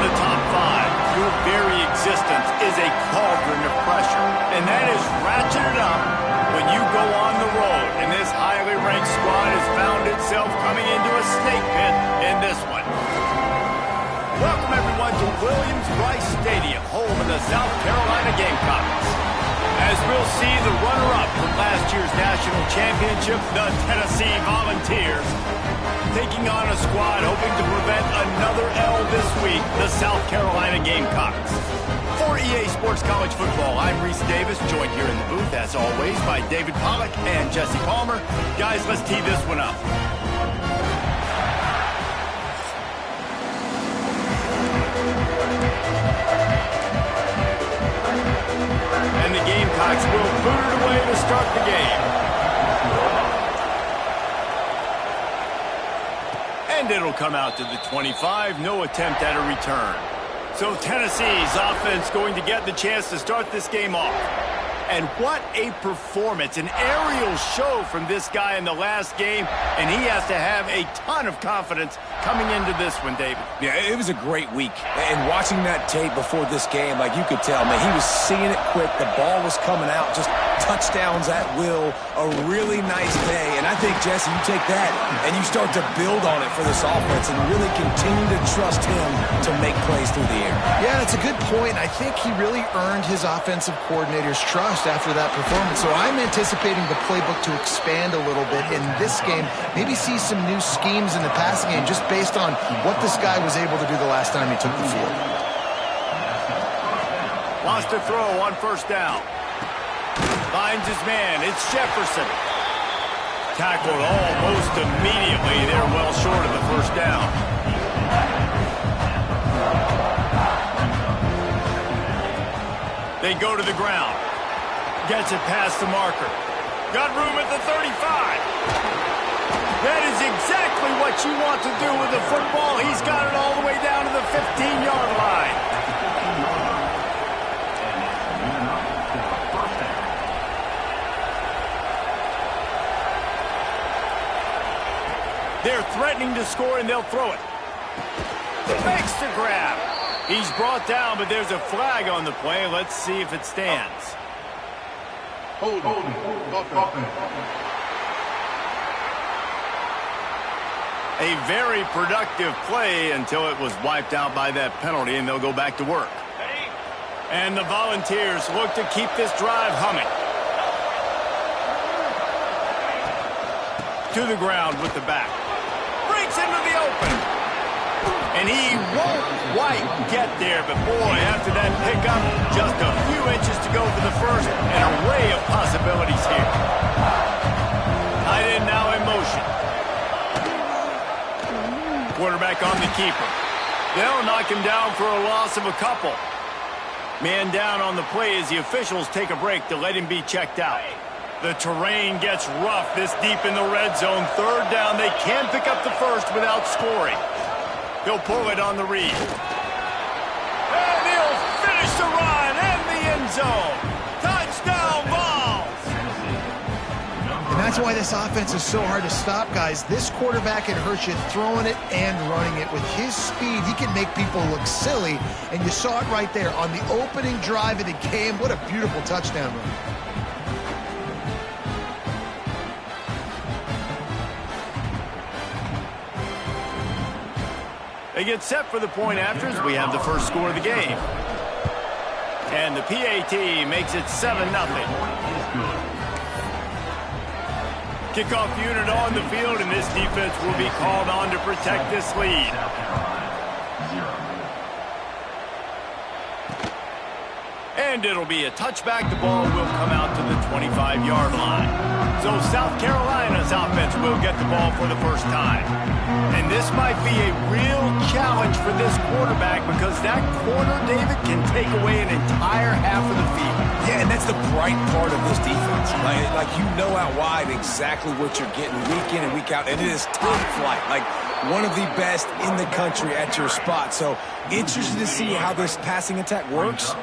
the top five, your very existence is a cauldron of pressure. And that is ratcheted up when you go on the road. And this highly ranked squad has found itself coming into a snake pit in this one. Welcome, everyone, to Williams-Brice Stadium, home of the South Carolina Gamecocks. As we'll see the runner-up from last year's national championship, the Tennessee Volunteers, taking on a squad hoping to prevent another L this week, the South Carolina Gamecocks. For EA Sports College Football, I'm Reese Davis, joined here in the booth, as always, by David Pollack and Jesse Palmer. Guys, let's tee this one up. And the Gamecocks will boot it away to start the game. And it'll come out to the 25, no attempt at a return. So Tennessee's offense going to get the chance to start this game off. And what a performance, an aerial show from this guy in the last game, and he has to have a ton of confidence coming into this one, David. Yeah, it was a great week. And watching that tape before this game, like you could tell, man, he was seeing it quick. The ball was coming out, just touchdowns at will, a really nice day. And I think, Jesse, you take that and you start to build on it for this offense and really continue to trust him to make plays through the air. Yeah, that's a good point. I think he really earned his offensive coordinator's trust after that performance. So I'm anticipating the playbook to expand a little bit in this game, maybe see some new schemes in the passing game just based on what this guy was able to do the last time he took the field. Wants to throw on first down. Finds his man. It's Jefferson. Tackled almost immediately. They're well short of the first down. They go to the ground. Gets it past the marker. Got room at the 35. That is exactly what you want to do with the football. He's got it all the way down to the 15-yard line. They're threatening to score, and they'll throw it. Makes the grab. He's brought down, but there's a flag on the play. Let's see if it stands. Hold. A very productive play until it was wiped out by that penalty, and they'll go back to work. And the Volunteers look to keep this drive humming. To the ground with the back. Breaks into the open. And he won't quite get there, but boy, after that pickup, just a few inches to go for the first, an array of possibilities here. Tight end now in motion. Quarterback on the keeper. They'll knock him down for a loss of a couple. Man down on the play as the officials take a break to let him be checked out. The terrain gets rough this deep in the red zone. Third down, they can pick up the first without scoring. He'll pull it on the read. And he'll finish the run in the end zone. Touchdown Vols! And that's why this offense is so hard to stop, guys. This quarterback can hurt you throwing it and running it. With his speed, he can make people look silly. And you saw it right there on the opening drive of the game. What a beautiful touchdown run. They get set for the point afters. We have the first score of the game. And the PAT makes it 7-0. Kickoff unit on the field, and this defense will be called on to protect this lead. And it'll be a touchback. The ball will come out to the 25-yard line. So South Carolina's offense will get the ball for the first time. And this might be a real challenge for this quarterback because that corner, David, can take away an entire half of the field. Yeah, and that's the bright part of this defense. Like you know out wide exactly what you're getting week in and week out, and it is top flight. Like one of the best in the country at your spot. So interested to see how this passing attack works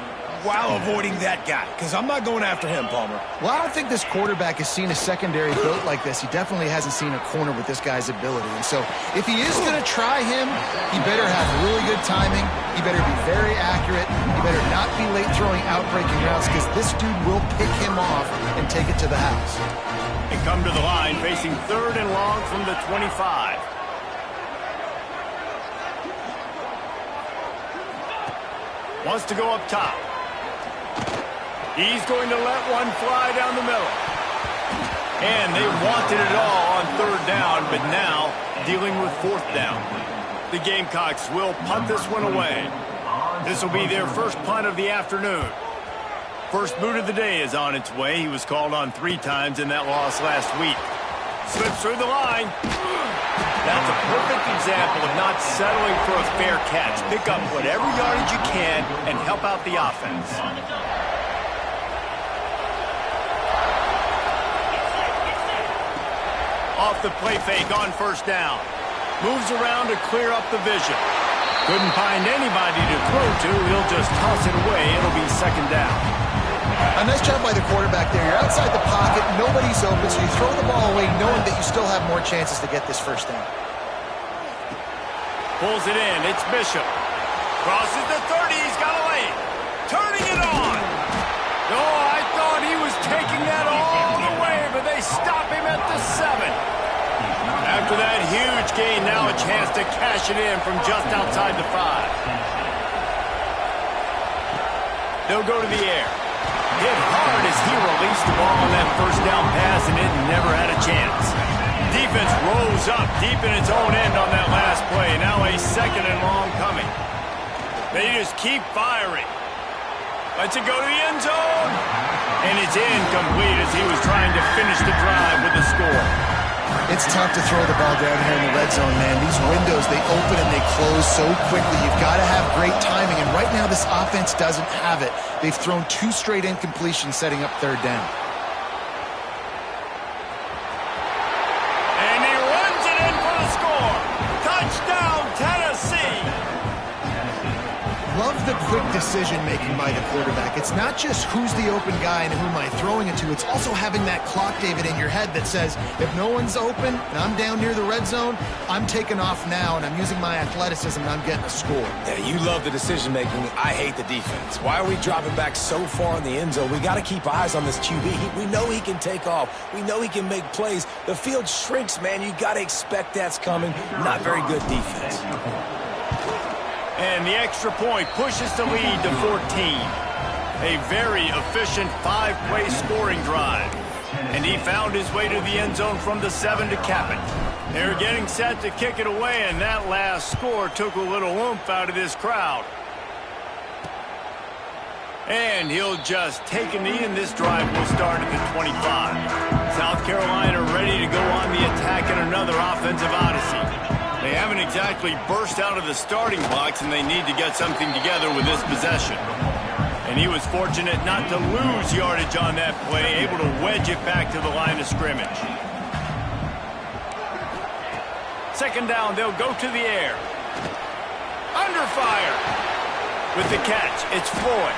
while avoiding that guy, because I'm not going after him, Palmer. Well, I don't think this quarterback has seen a secondary built like this. He definitely hasn't seen a corner with this guy's ability. And so if he is going to try him, he better have really good timing. He better be very accurate. You better not be late throwing out-breaking routes because this dude will pick him off and take it to the house. They come to the line facing 3rd and long from the 25. Wants to go up top. He's going to let one fly down the middle. And they wanted it all on 3rd down, but now dealing with 4th down. The Gamecocks will punt this one away. This will be their first punt of the afternoon. First boot of the day is on its way. He was called on 3 times in that loss last week. Slips through the line. That's a perfect example of not settling for a fair catch. Pick up whatever yardage you can and help out the offense. Off the play fake on 1st down. Moves around to clear up the vision. Couldn't find anybody to throw to. He'll just toss it away. It'll be 2nd down. A nice job by the quarterback there. You're outside the pocket. Nobody's open, so you throw the ball away knowing that you still have more chances to get this 1st down. Pulls it in. It's Bishop. Crosses the 30. He's got a lane. Turning it on. Oh, I thought he was taking that all the way, but they stop him at the 7. After that huge gain, now a chance to cash it in from just outside the 5. They'll go to the air. Hit hard as he released the ball on that 1st down pass, and it never had a chance. Defense rose up deep in its own end on that last play. Now a 2nd and long coming. They just keep firing. Lets it go to the end zone. And it's incomplete as he was trying to finish the drive with the score. It's tough to throw the ball down here in the red zone, man. These windows, they open and they close so quickly. You've got to have great timing, and right now this offense doesn't have it. They've thrown 2 straight incompletions setting up 3rd down. And he runs it in for the score. Touchdown, Tennessee! Love the quick decision-making by the quarterback. It's not just who's the open guy and who am I throwing it to. It's also having that clock, David, in your head that says, if no one's open and I'm down near the red zone, I'm taking off now and I'm using my athleticism and I'm getting a score. Yeah, you love the decision-making. I hate the defense. Why are we dropping back so far in the end zone? We got to keep eyes on this QB. We know he can take off. We know he can make plays. The field shrinks, man. You got to expect that's coming. Not very good defense. And the extra point pushes the lead to 14. A very efficient 5-play scoring drive. And he found his way to the end zone from the 7 to cap it. They're getting set to kick it away, and that last score took a little oomph out of this crowd. And he'll just take a knee, and this drive will start at the 25. South Carolina ready to go on the attack in another offensive odyssey. They haven't exactly burst out of the starting blocks, and they need to get something together with this possession. And he was fortunate not to lose yardage on that play, able to wedge it back to the line of scrimmage. 2nd down, they'll go to the air. Under fire. With the catch, it's Floyd.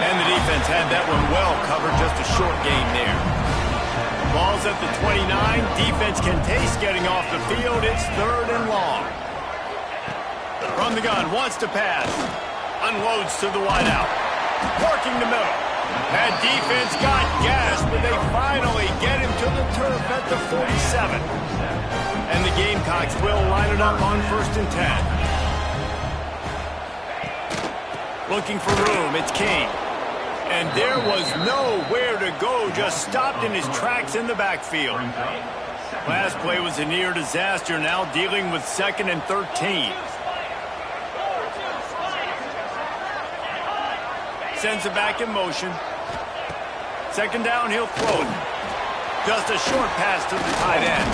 And the defense had that one well covered, just a short gain there. Ball's at the 29. Defense can taste getting off the field. It's 3rd and long. From the gun, wants to pass. Unloads to the wideout. Working the middle. That defense got gas, but they finally get him to the turf at the 47. And the Gamecocks will line it up on 1st and 10. Looking for room, it's King. And there was nowhere to go, just stopped in his tracks in the backfield. Last play was a near disaster, now dealing with 2nd and 13. Sends it back in motion. 2nd down, he'll throw it. Just a short pass to the tight end.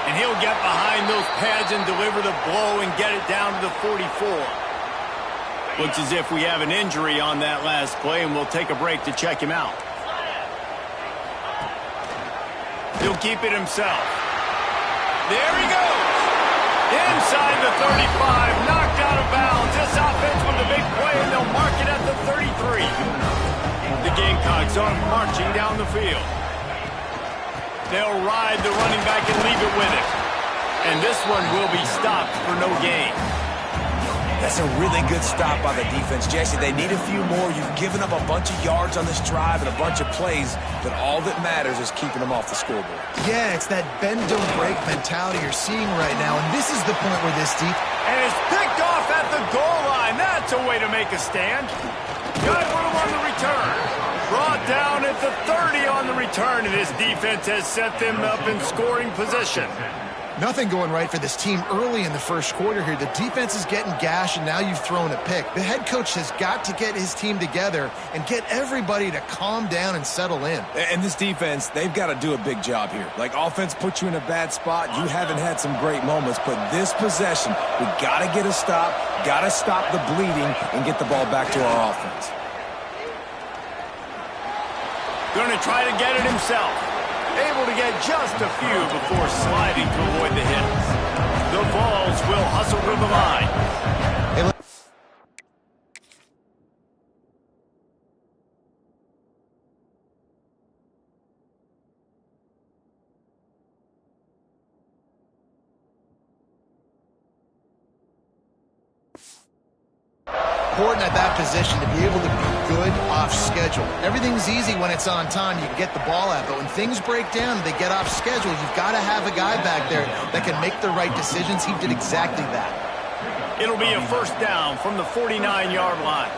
And he'll get behind those pads and deliver the blow and get it down to the 44. Looks as if we have an injury on that last play, and we'll take a break to check him out. He'll keep it himself. There he goes. Inside the 35, knocked out of bounds. This offense with a big play, and they'll mark it at the 33. The Gamecocks are marching down the field. They'll ride the running back and leave it with it. And this one will be stopped for no gain. That's a really good stop by the defense, Jesse. They need a few more. You've given up a bunch of yards on this drive and a bunch of plays, but all that matters is keeping them off the scoreboard. Yeah, it's that bend, don't break mentality you're seeing right now, and this is the point where this deep... And it's picked off at the goal line. That's a way to make a stand. Got him on the return. Brought down at the 30 on the return, and this defense has set them up in scoring position. Nothing going right for this team early in the first quarter here. The defense is getting gashed, and now you've thrown a pick. The head coach has got to get his team together and get everybody to calm down and settle in. And this defense, they've got to do a big job here. Like, offense puts you in a bad spot. You haven't had some great moments, but this possession, we got to get a stop, got to stop the bleeding, and get the ball back to our offense. Going to try to get it himself. Able to get just a few before sliding to avoid the hits. The Vols will hustle to the line. Important at that position to be able to be good off schedule. Everything's easy when it's on time. You can get the ball out, but when things break down, they get off schedule. You've got to have a guy back there that can make the right decisions. He did exactly that. It'll be a first down from the 49-yard line.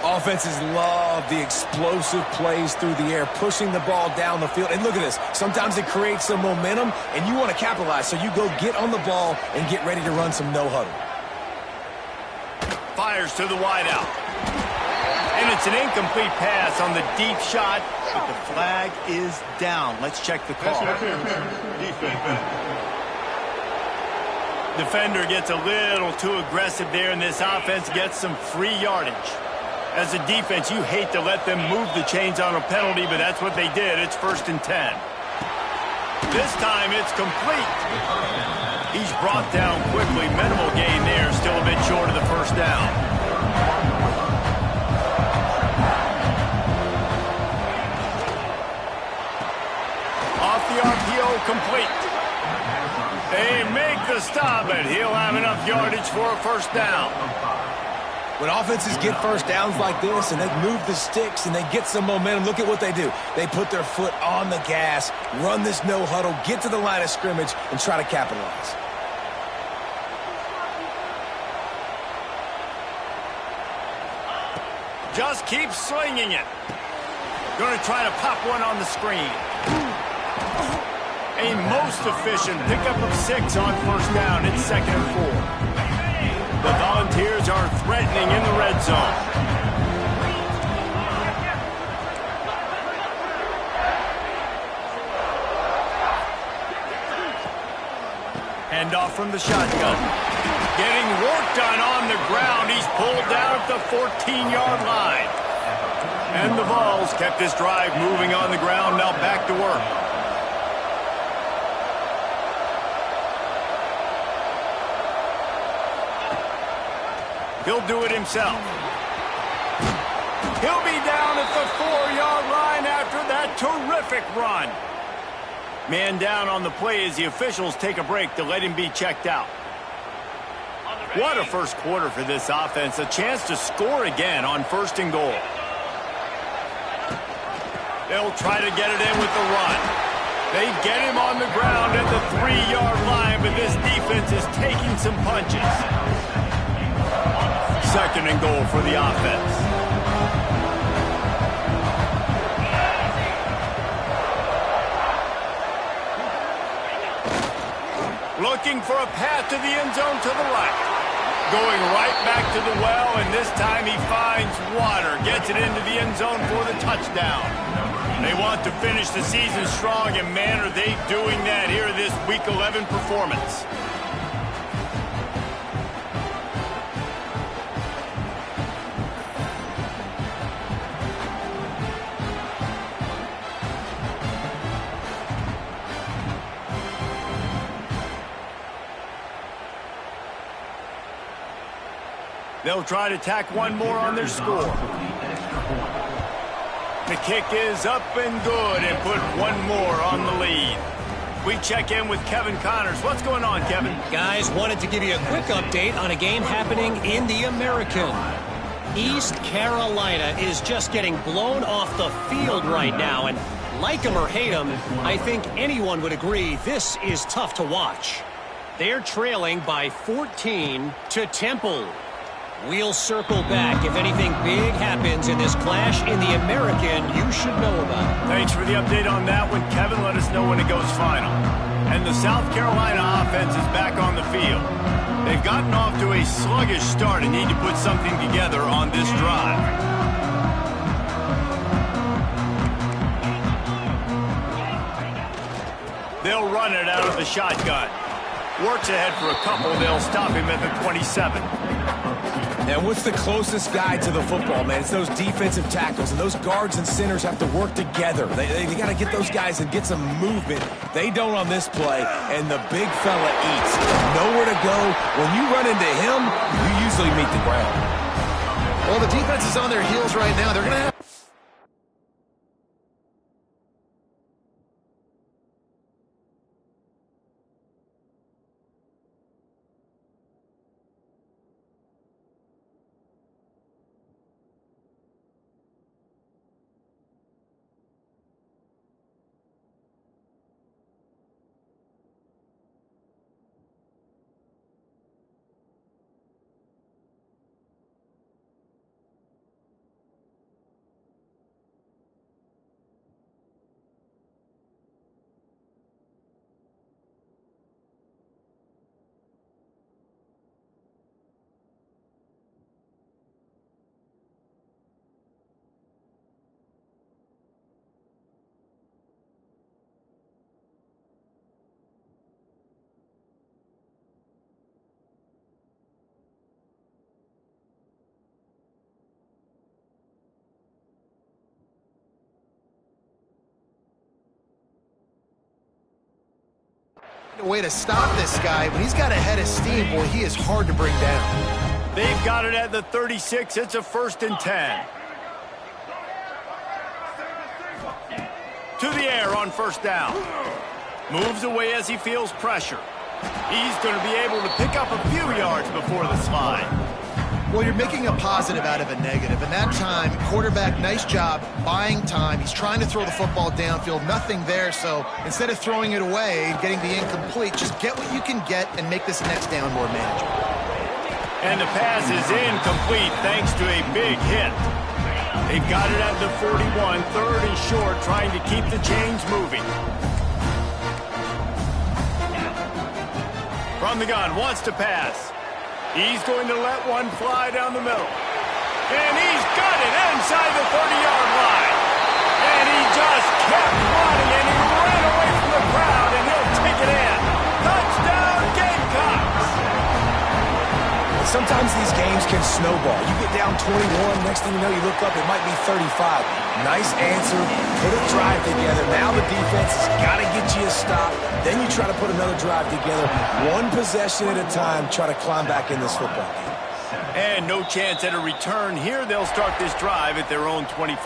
Offenses love the explosive plays through the air, pushing the ball down the field. And look at this. Sometimes it creates some momentum, and you want to capitalize. So you go get on the ball and get ready to run some no-huddle. Fires to the wideout. And it's an incomplete pass on the deep shot, but the flag is down. Let's check the call. Defender gets a little too aggressive there, and this offense gets some free yardage. As a defense, you hate to let them move the chains on a penalty, but that's what they did. It's 1st and 10. This time it's complete. He's brought down quickly. Minimal gain there. Still a bit short of the first down. Off the RPO, complete. They make the stop, but he'll have enough yardage for a first down. When offenses get first downs like this and they move the sticks and they get some momentum, look at what they do. They put their foot on the gas, run this no-huddle, get to the line of scrimmage, and try to capitalize. Just keep swinging it. Going to try to pop one on the screen. A most efficient pickup of 6 on first down. It's 2nd and 4. The Volunteers are threatening in the red zone. Handoff from the shotgun. Getting work done on the ground. He's pulled down at the 14-yard line. And the Vols kept this drive moving on the ground. Now back to work. He'll do it himself. He'll be down at the 4-yard line after that terrific run. Man down on the play as the officials take a break to let him be checked out. What a first quarter for this offense. A chance to score again on 1st and goal. They'll try to get it in with the run. They get him on the ground at the 3-yard line, but this defense is taking some punches. 2nd and goal for the offense. Looking for a path to the end zone to the right. Going right back to the well, and this time he finds water. Gets it into the end zone for the touchdown. They want to finish the season strong, and man, are they doing that here this Week 11 performance. They'll try to tack one more on their score. The kick is up and good and put one more on the lead. We check in with Kevin Connors. What's going on, Kevin? Guys, wanted to give you a quick update on a game happening in the American. East Carolina is just getting blown off the field right now, and like him or hate him, I think anyone would agree this is tough to watch. They're trailing by 14 to Temple. We'll circle back if anything big happens in this clash in the American you should know about. Thanks for the update on that one, Kevin. Let us know when it goes final. And the South Carolina offense is back on the field. They've gotten off to a sluggish start and need to put something together on this drive. They'll run it out of the shotgun. Works ahead for a couple. They'll stop him at the 27. And what's the closest guy to the football, man? It's those defensive tackles, and those guards and centers have to work together. They got to get those guys and get some movement. They don't on this play, and the big fella eats. Nowhere to go. When you run into him, you usually meet the ground. Well, the defense is on their heels right now. They're going to have... a way to stop this guy. When he's got a head of steam, boy, he is hard to bring down. They've got it at the 36. It's a 1st and 10. To the air on 1st down. Moves away as he feels pressure. He's going to be able to pick up a few yards before the slide. Well, you're making a positive out of a negative. And that time, quarterback, nice job buying time. He's trying to throw the football downfield. Nothing there. So instead of throwing it away and getting the incomplete, just get what you can get and make this next down more manageable. And the pass is incomplete thanks to a big hit. They've got it at the 41, 3rd and short, trying to keep the chains moving. From the gun, wants to pass. He's going to let one fly down the middle. And he's got it inside the 30-yard line. And he just kept running, and he ran away from the crowd, and he'll take it in. Touchdown, Gamecocks! Sometimes these games can snowball. You get down 21, next thing you know, you look up, it might be 35. Nice answer, put a drive together. Now the defense has got to get you a stop. Then you try to put another drive together. One possession at a time, try to climb back in this football game. And no chance at a return here. They'll start this drive at their own 25.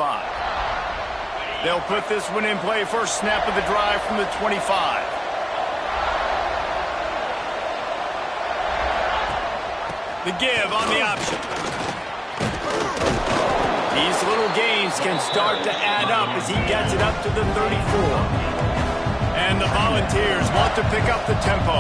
They'll put this one in play. First snap of the drive from the 25. The give on the option. These little gains can start to add up as he gets it up to the 34. And the Volunteers want to pick up the tempo.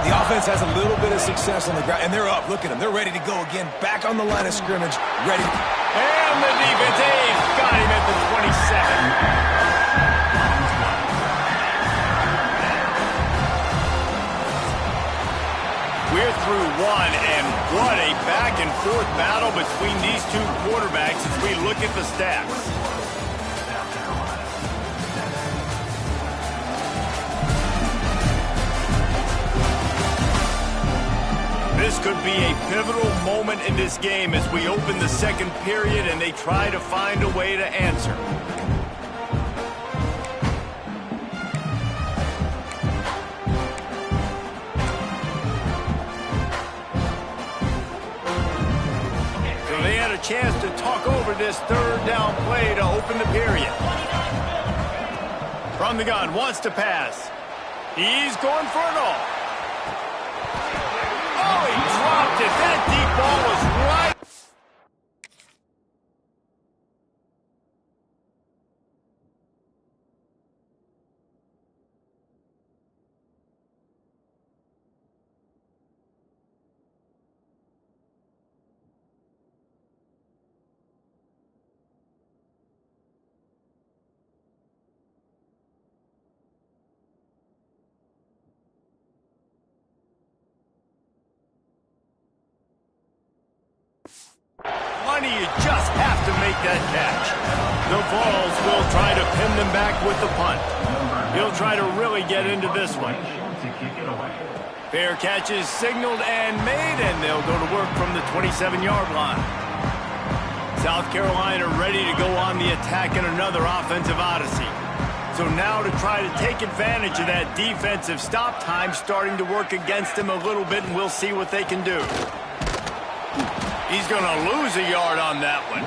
The offense has a little bit of success on the ground, and they're up. Look at them. They're ready to go again. Back on the line of scrimmage. Ready. And the defense, they've got him at the 27. We're through one, and what a back-and-forth battle between these two quarterbacks as we look at the stats. This could be a pivotal moment in this game as we open the 2nd period and they try to find a way to answer. Chance to talk over this 3rd down play to open the period. From the gun, wants to pass. He's going for it all. Oh, he dropped it. That deep ball was right. Money, you just have to make that catch. The Vols will try to pin them back with the punt. He'll try to really get into this one. Fair catch is signaled and made, and they'll go to work from the 27-yard line. South Carolina ready to go on the attack in another offensive odyssey. So now to try to take advantage of that defensive stop time starting to work against them a little bit, and we'll see what they can do. He's going to lose a yard on that one.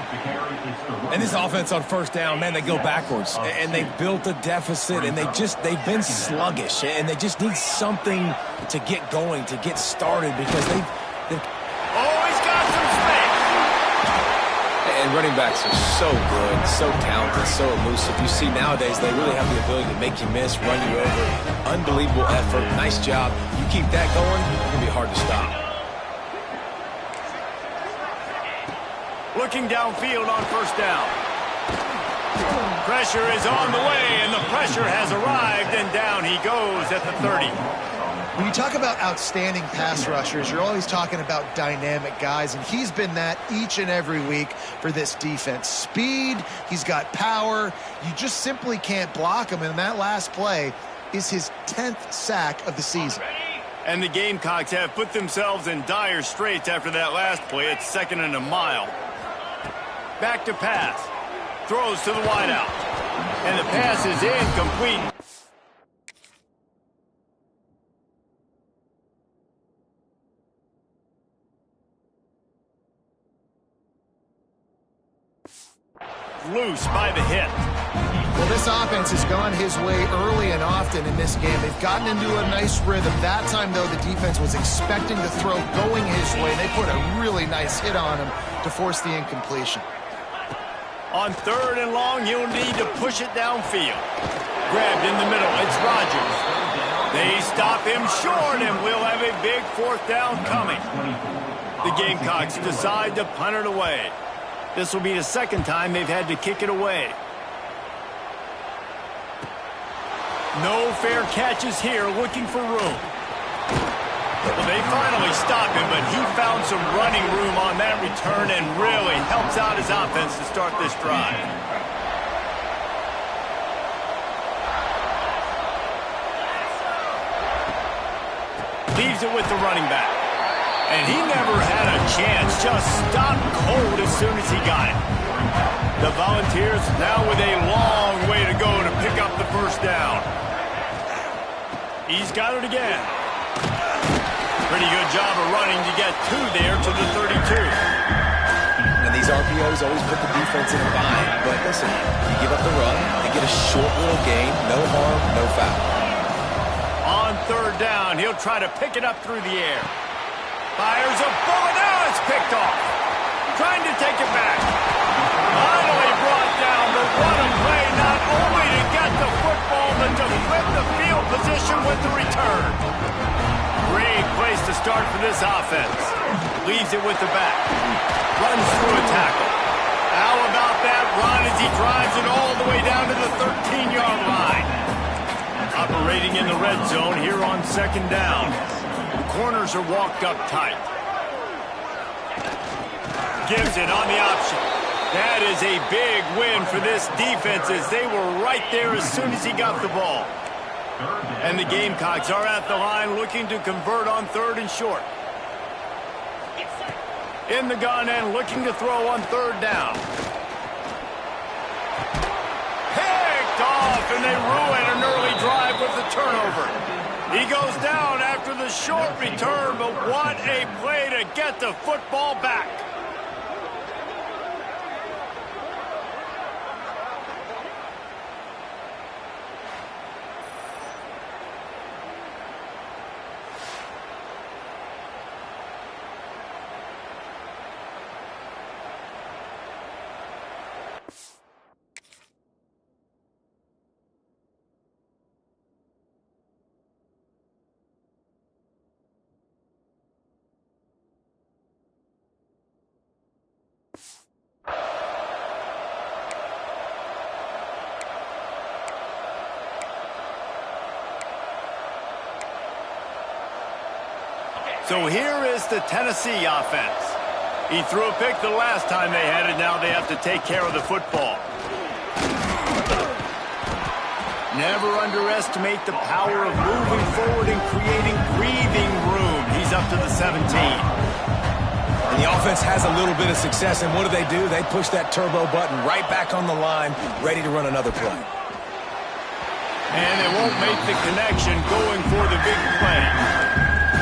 And this offense on first down, man, they go backwards. And they built a deficit, and they've been sluggish. And they just need something to get going, to get started, because they've always got some space. And running backs are so good, so talented, so elusive. You see nowadays they really have the ability to make you miss, run you over. Unbelievable effort. Nice job. You keep that going, it's going to be hard to stop. Looking downfield on first down. Pressure is on the way, and the pressure has arrived, and down he goes at the 30. When you talk about outstanding pass rushers, you're always talking about dynamic guys, and he's been that each and every week for this defense. Speed, he's got power. You just simply can't block him, and that last play is his 10th sack of the season. And the Gamecocks have put themselves in dire straits after that last play. It's 2nd and a mile. Back to pass. Throws to the wideout. And the pass is incomplete. Loose by the hit. Well, this offense has gone his way early and often in this game. They've gotten into a nice rhythm. That time, though, the defense was expecting the throw going his way. They put a really nice hit on him to force the incompletion. On 3rd and long, you'll need to push it downfield. Grabbed in the middle, it's Rogers. They stop him short, and we'll have a big 4th down coming. The Gamecocks decide to punt it away. This will be the 2nd time they've had to kick it away. No fair catches here, looking for room. Well, they finally stop him, but he found some running room on that return and really helps out his offense to start this drive. Leaves it with the running back. And he never had a chance, just stopped cold as soon as he got it. The Volunteers now with a long way to go to pick up the 1st down. He's got it again. Pretty good job of running to get 2 there to the 32. And these RPOs always put the defense in a bind. But listen, you give up the run, they get a short little gain, no harm, no foul. On 3rd down, he'll try to pick it up through the air. Fires a bullet. Now it's picked off. Trying to take it back. Finally brought down, but what a play, not only to get the football, but to flip the field position with the return. Great place to start for this offense. Leaves it with the back. Runs through a tackle. How about that run as he drives it all the way down to the 13-yard line? Operating in the red zone here on 2nd down. The corners are walked up tight. Gives it on the option. That is a big win for this defense as they were right there as soon as he got the ball. And the Gamecocks are at the line looking to convert on 3rd and short. In the gun and looking to throw on 3rd down. Picked off, and they ruin an early drive with the turnover. He goes down after the short return, but what a play to get the football back. So here is the Tennessee offense. He threw a pick the last time they had it. Now they have to take care of the football. Never underestimate the power of moving forward and creating breathing room. He's up to the 17. And the offense has a little bit of success, and what do? They push that turbo button right back on the line, ready to run another play. And they won't make the connection going for the big play.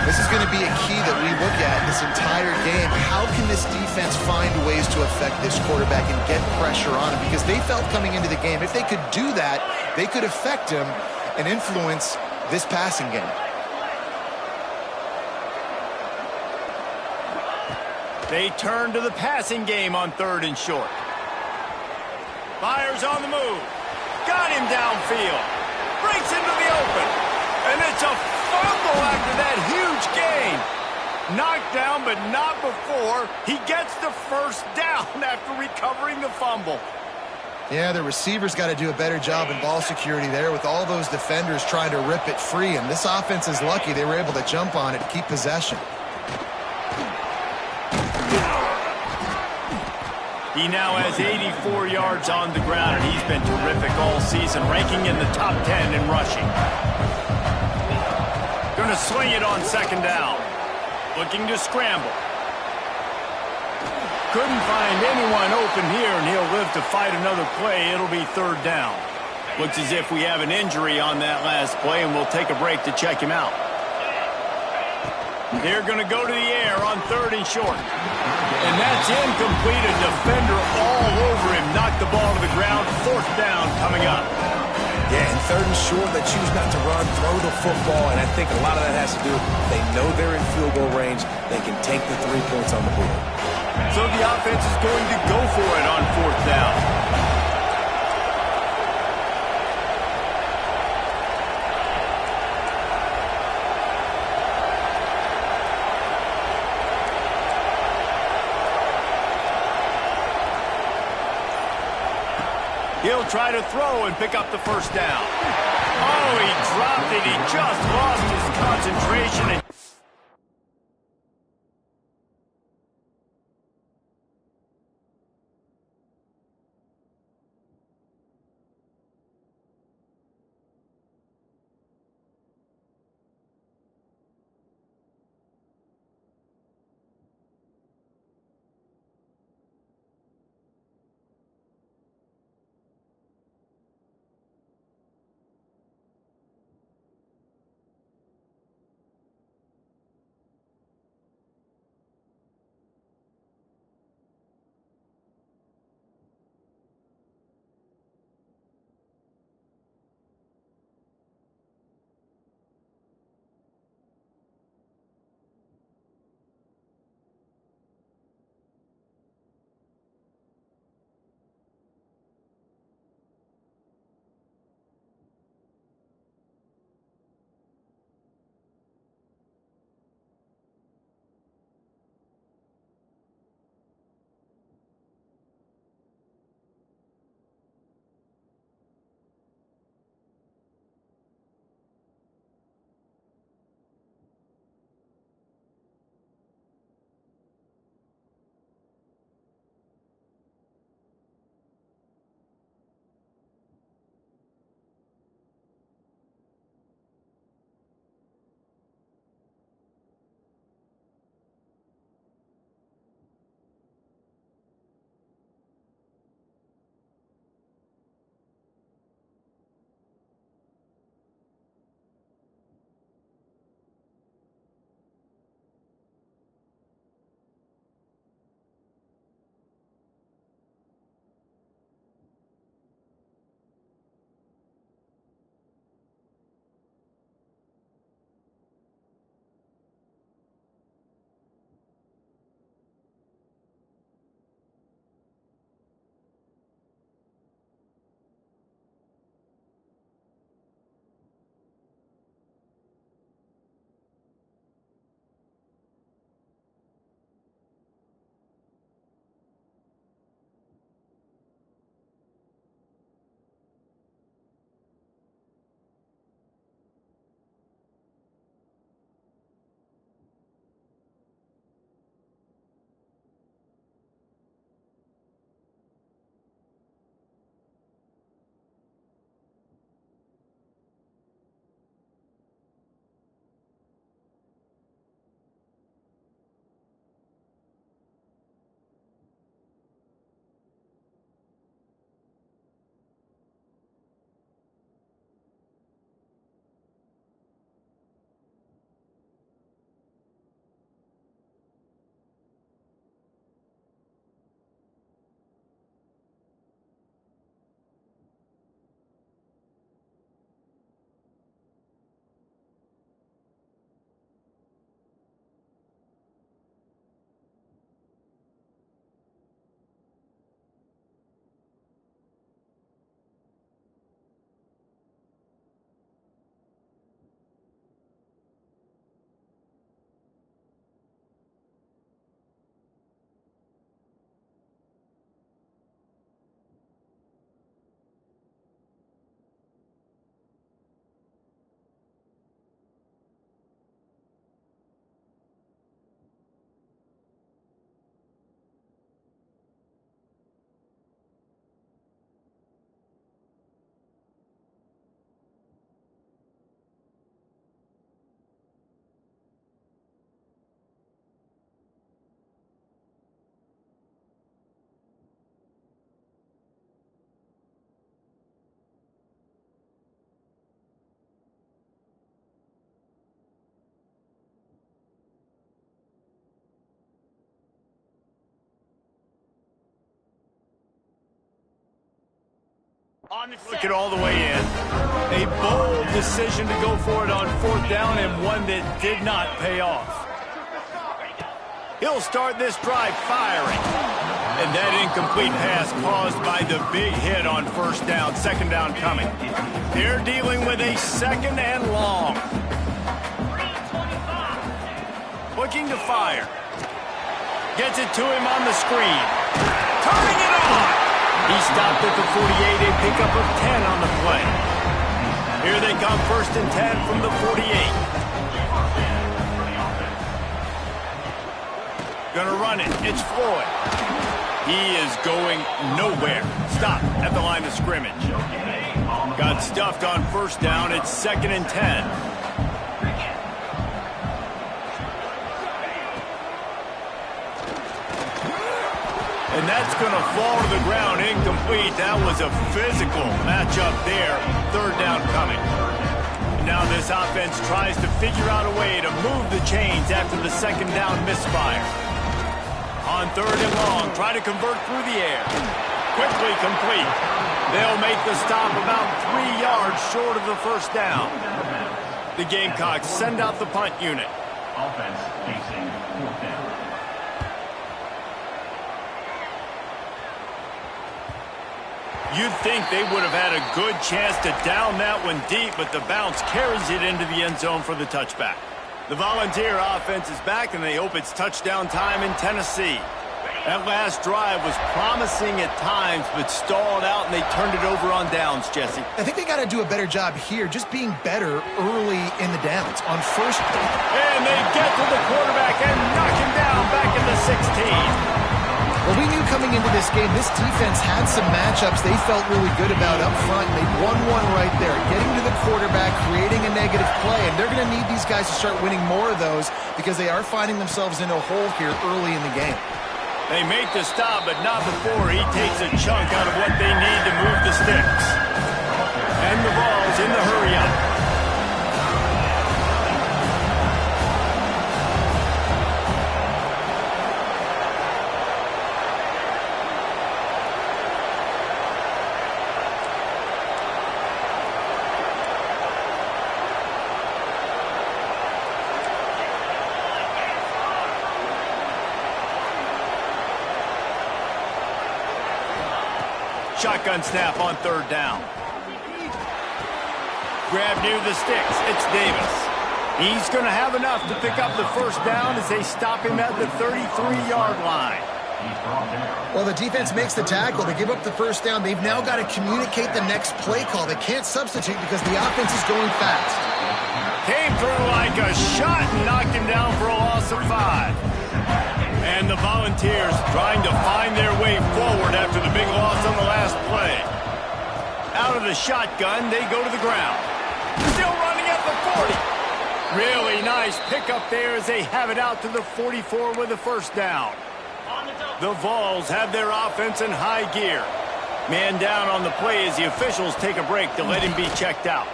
This is going to be a key that we look at this entire game. How can this defense find ways to affect this quarterback and get pressure on him? Because they felt coming into the game, if they could do that, they could affect him and influence this passing game. They turn to the passing game on 3rd and short. Fires on the move. Got him downfield. Breaks into the open. And it's a fumble after that huge gain. Knocked down, but not before. He gets the first down after recovering the fumble. Yeah, the receivers got to do a better job in ball security there with all those defenders trying to rip it free. And this offense is lucky they were able to jump on it to keep possession. He now has 84 yards on the ground, and he's been terrific all season, ranking in the top 10 in rushing. Going to swing it on 2nd down. Looking to scramble. Couldn't find anyone open here, and he'll live to fight another play. It'll be 3rd down. Looks as if we have an injury on that last play, and we'll take a break to check him out. They're going to go to the air on 3rd and short. And that's incomplete. A defender all over him. Knocked the ball to the ground. 4th down coming up. Yeah, and 3rd and short, they choose not to run, throw the football, and I think a lot of that has to do, they know they're in field goal range. They can take the 3 points on the board. So the offense is going to go for it on 4th down. He'll try to throw and pick up the 1st down. Oh, he dropped it. He just lost his concentration. Look it all the way in. A bold decision to go for it on 4th down, and one that did not pay off. He'll start this drive firing. And that incomplete pass caused by the big hit on 1st down, 2nd down coming. They're dealing with a 2nd and long. Looking to fire. Gets it to him on the screen. Turning it on. He stopped at the 48, a pickup of 10 on the play. Here they come, 1st and 10 from the 48. Gonna run it. It's Floyd. He is going nowhere. Stop at the line of scrimmage. Got stuffed on 1st down. It's 2nd and 10. And that's going to fall to the ground incomplete. That was a physical matchup there. 3rd down coming. Now this offense tries to figure out a way to move the chains after the 2nd down misfire. On 3rd and long, try to convert through the air. Quickly complete. They'll make the stop about 3 yards short of the 1st down. The Gamecocks send out the punt unit. Offense facing 4th down. You'd think they would have had a good chance to down that one deep, but the bounce carries it into the end zone for the touchback. The Volunteer offense is back, and they hope it's touchdown time in Tennessee. That last drive was promising at times, but stalled out, and they turned it over on downs, Jesse. I think they got to do a better job here, just being better early in the downs. On 1st. And they get to the quarterback and knock him down back in the 16. Well, we knew coming into this game, this defense had some matchups they felt really good about up front. They won one right there, getting to the quarterback, creating a negative play, and they're going to need these guys to start winning more of those because they are finding themselves in a hole here early in the game. They make the stop, but not before he takes a chunk out of what they need to move the sticks. And the ball's in the hurry-up. Shotgun snap on 3rd down. Grab near the sticks. It's Davis. He's going to have enough to pick up the 1st down as they stop him at the 33-yard line. Well, the defense makes the tackle. They give up the 1st down. They've now got to communicate the next play call. They can't substitute because the offense is going fast. Came through like a shot and knocked him down for a loss of 5. And the Volunteers trying to find their way forward after the big loss on the last play. Out of the shotgun, they go to the ground. Still running at the 40. Really nice pickup there as they have it out to the 44 with the 1st down. The Vols have their offense in high gear. Man down on the play as the officials take a break to let him be checked out.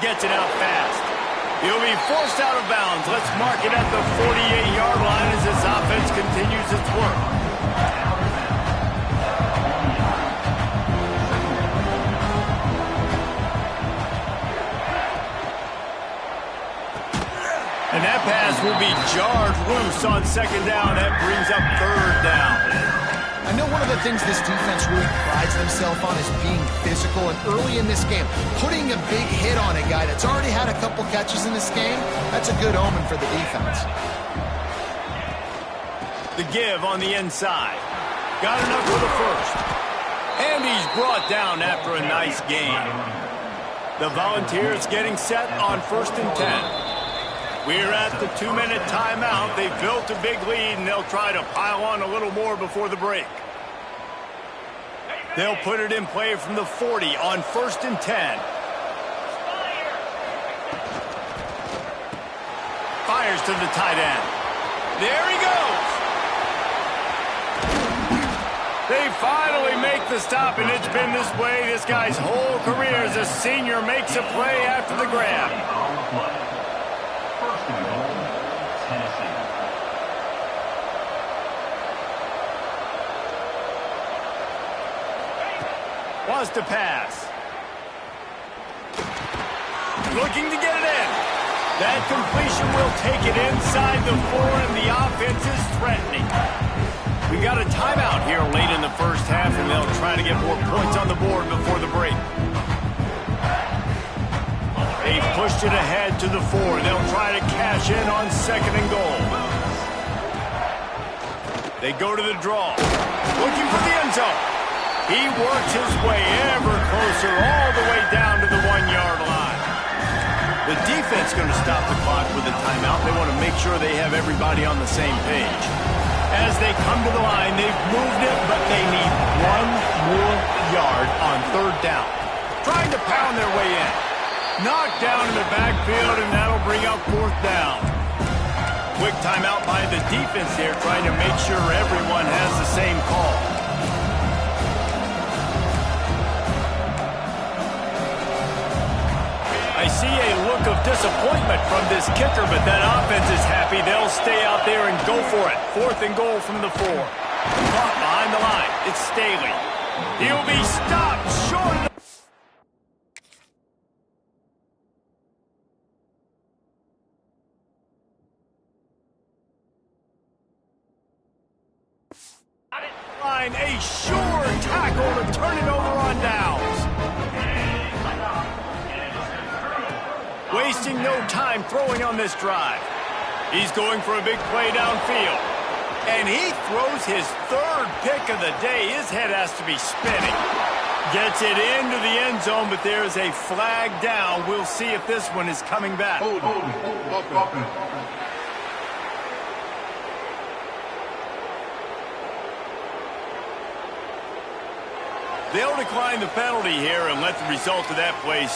Gets it out fast. He'll be forced out of bounds. Let's mark it at the 48-yard line as this offense continues its work. And that pass will be jarred loose on 2nd down. That brings up 3rd down. I know one of the things this defense really prides themselves on is being physical, and early in this game, putting a big hit on a guy that's already had a couple catches in this game, that's a good omen for the defense. The give on the inside. Got enough for the 1st. And he's brought down after a nice gain. The Volunteers getting set on 1st and 10. We're at the 2-minute timeout. They've built a big lead, and they'll try to pile on a little more before the break. They'll put it in play from the 40 on 1st and 10. Fires to the tight end. There he goes. They finally make the stop, and it's been this way this guy's whole career as a senior makes a play after the grab. Wants to pass. Looking to get it in. That completion will take it inside the 4, and the offense is threatening. We got a timeout here late in the first half, and they'll try to get more points on the board before the break. They pushed it ahead to the 4. They'll try to cash in on 2nd and goal. They go to the draw. Looking for the end zone. He works his way ever closer all the way down to the 1-yard line. The defense going to stop the clock with a timeout. They want to make sure they have everybody on the same page. As they come to the line, they've moved it, but they need 1 more yard on 3rd down. Trying to pound their way in. Knocked down in the backfield, and that'll bring up 4th down. Quick timeout by the defense there, trying to make sure everyone has the same call. I see a look of disappointment from this kicker, but that offense is happy. They'll stay out there and go for it. 4th and goal from the 4. Caught behind the line. It's Staley. He'll be stopped short of the... line. A sure tackle to turn it over on downs. Wasting no time throwing on this drive. He's going for a big play downfield. And he throws his 3rd pick of the day. His head has to be spinning. Gets it into the end zone, but there's a flag down. We'll see if this one is coming back. They'll decline the penalty here and let the result of that play.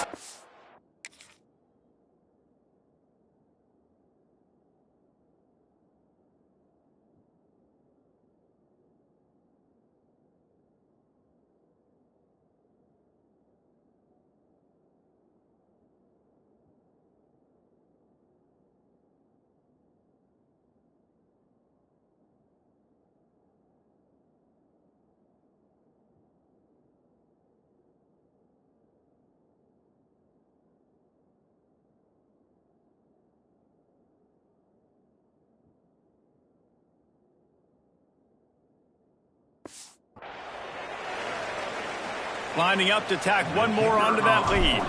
Lining up to tack 1 more onto that lead.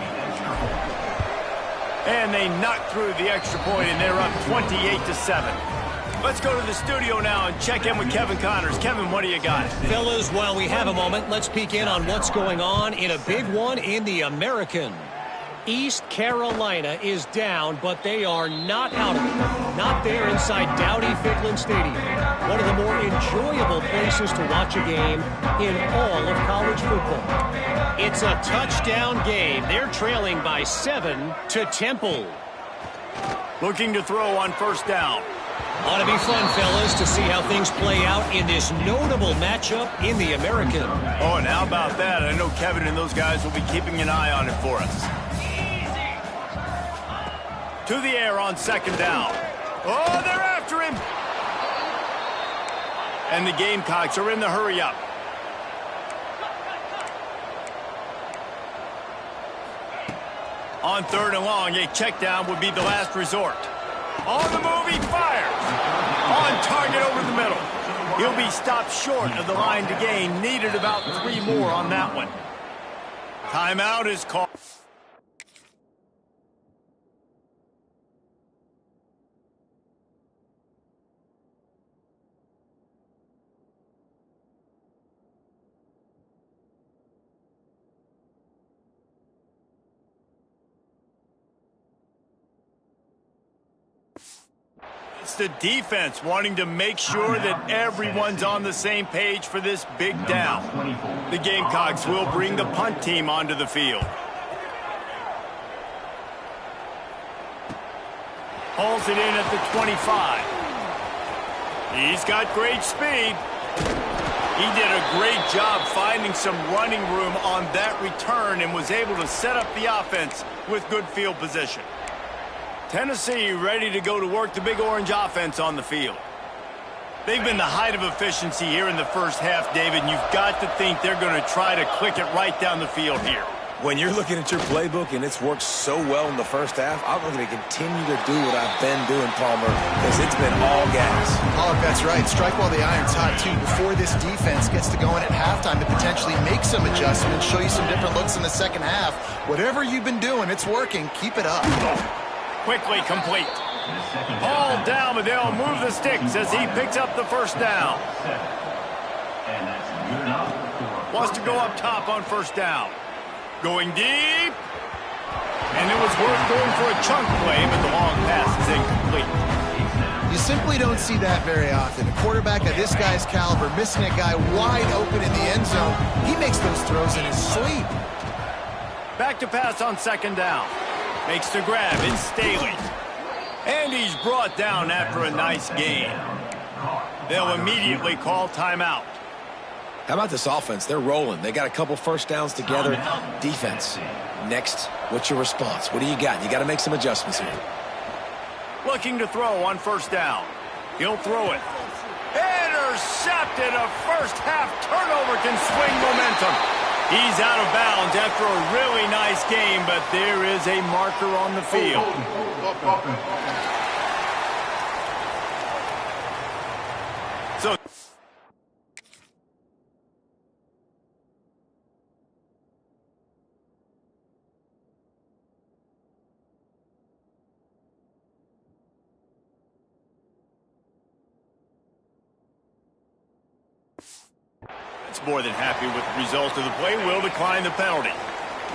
And they knock through the extra point, and they're up 28-7. Let's go to the studio now and check in with Kevin Connors. Kevin, what do you got? Fellas, while we have a moment, let's peek in on what's going on in a big one in the American. East Carolina is down, but they are not out of it. Not there inside Dowdy-Ficklen Stadium. One of the more enjoyable places to watch a game in all of college football. It's a touchdown game. They're trailing by 7 to Temple. Looking to throw on 1st down. Ought to be fun, fellas, to see how things play out in this notable matchup in the American. Oh, and how about that? I know Kevin and those guys will be keeping an eye on it for us. To the air on 2nd down. Oh, they're after him. And the Gamecocks are in the hurry-up. On 3rd and long, a check down would be the last resort. On the move, he fires. On target over the middle. He'll be stopped short of the line to gain. Needed about 3 more on that one. Timeout is called. It's the defense wanting to make sure that everyone's on the same page for this big down. The Gamecocks will bring the punt team onto the field. Hauls it in at the 25. He's got great speed. He did a great job finding some running room on that return and was able to set up the offense with good field position. Tennessee ready to go to work the Big Orange offense on the field. They've been the height of efficiency here in the first half, David, and you've got to think they're going to try to click it right down the field here. When you're looking at your playbook and it's worked so well in the first half, I'm going to continue to do what I've been doing, Palmer, because it's been all gas. Oh, that's right. Strike while the iron's hot, too. Before this defense gets to going at halftime to potentially make some adjustments, show you some different looks in the second half. Whatever you've been doing, it's working. Keep it up. Quickly complete. Ball down, but they'll move the sticks as he picks up the first down. Wants to go up top on first down. Going deep. And it was worth going for a chunk play, but the long pass is incomplete. You simply don't see that very often. A quarterback of this guy's caliber missing a guy wide open in the end zone. He makes those throws in his sleep. Back to pass on second down. Makes the grab. It's Staley. And he's brought down after a nice gain. They'll immediately call timeout. How about this offense? They're rolling. They got a couple first downs together. Defense. Next, what's your response? What do you got? You got to make some adjustments here. Looking to throw on first down. He'll throw it. Intercepted. A first half turnover can swing momentum. He's out of bounds after a really nice game, but there is a marker on the field. So more than happy with the result of the play, will decline the penalty.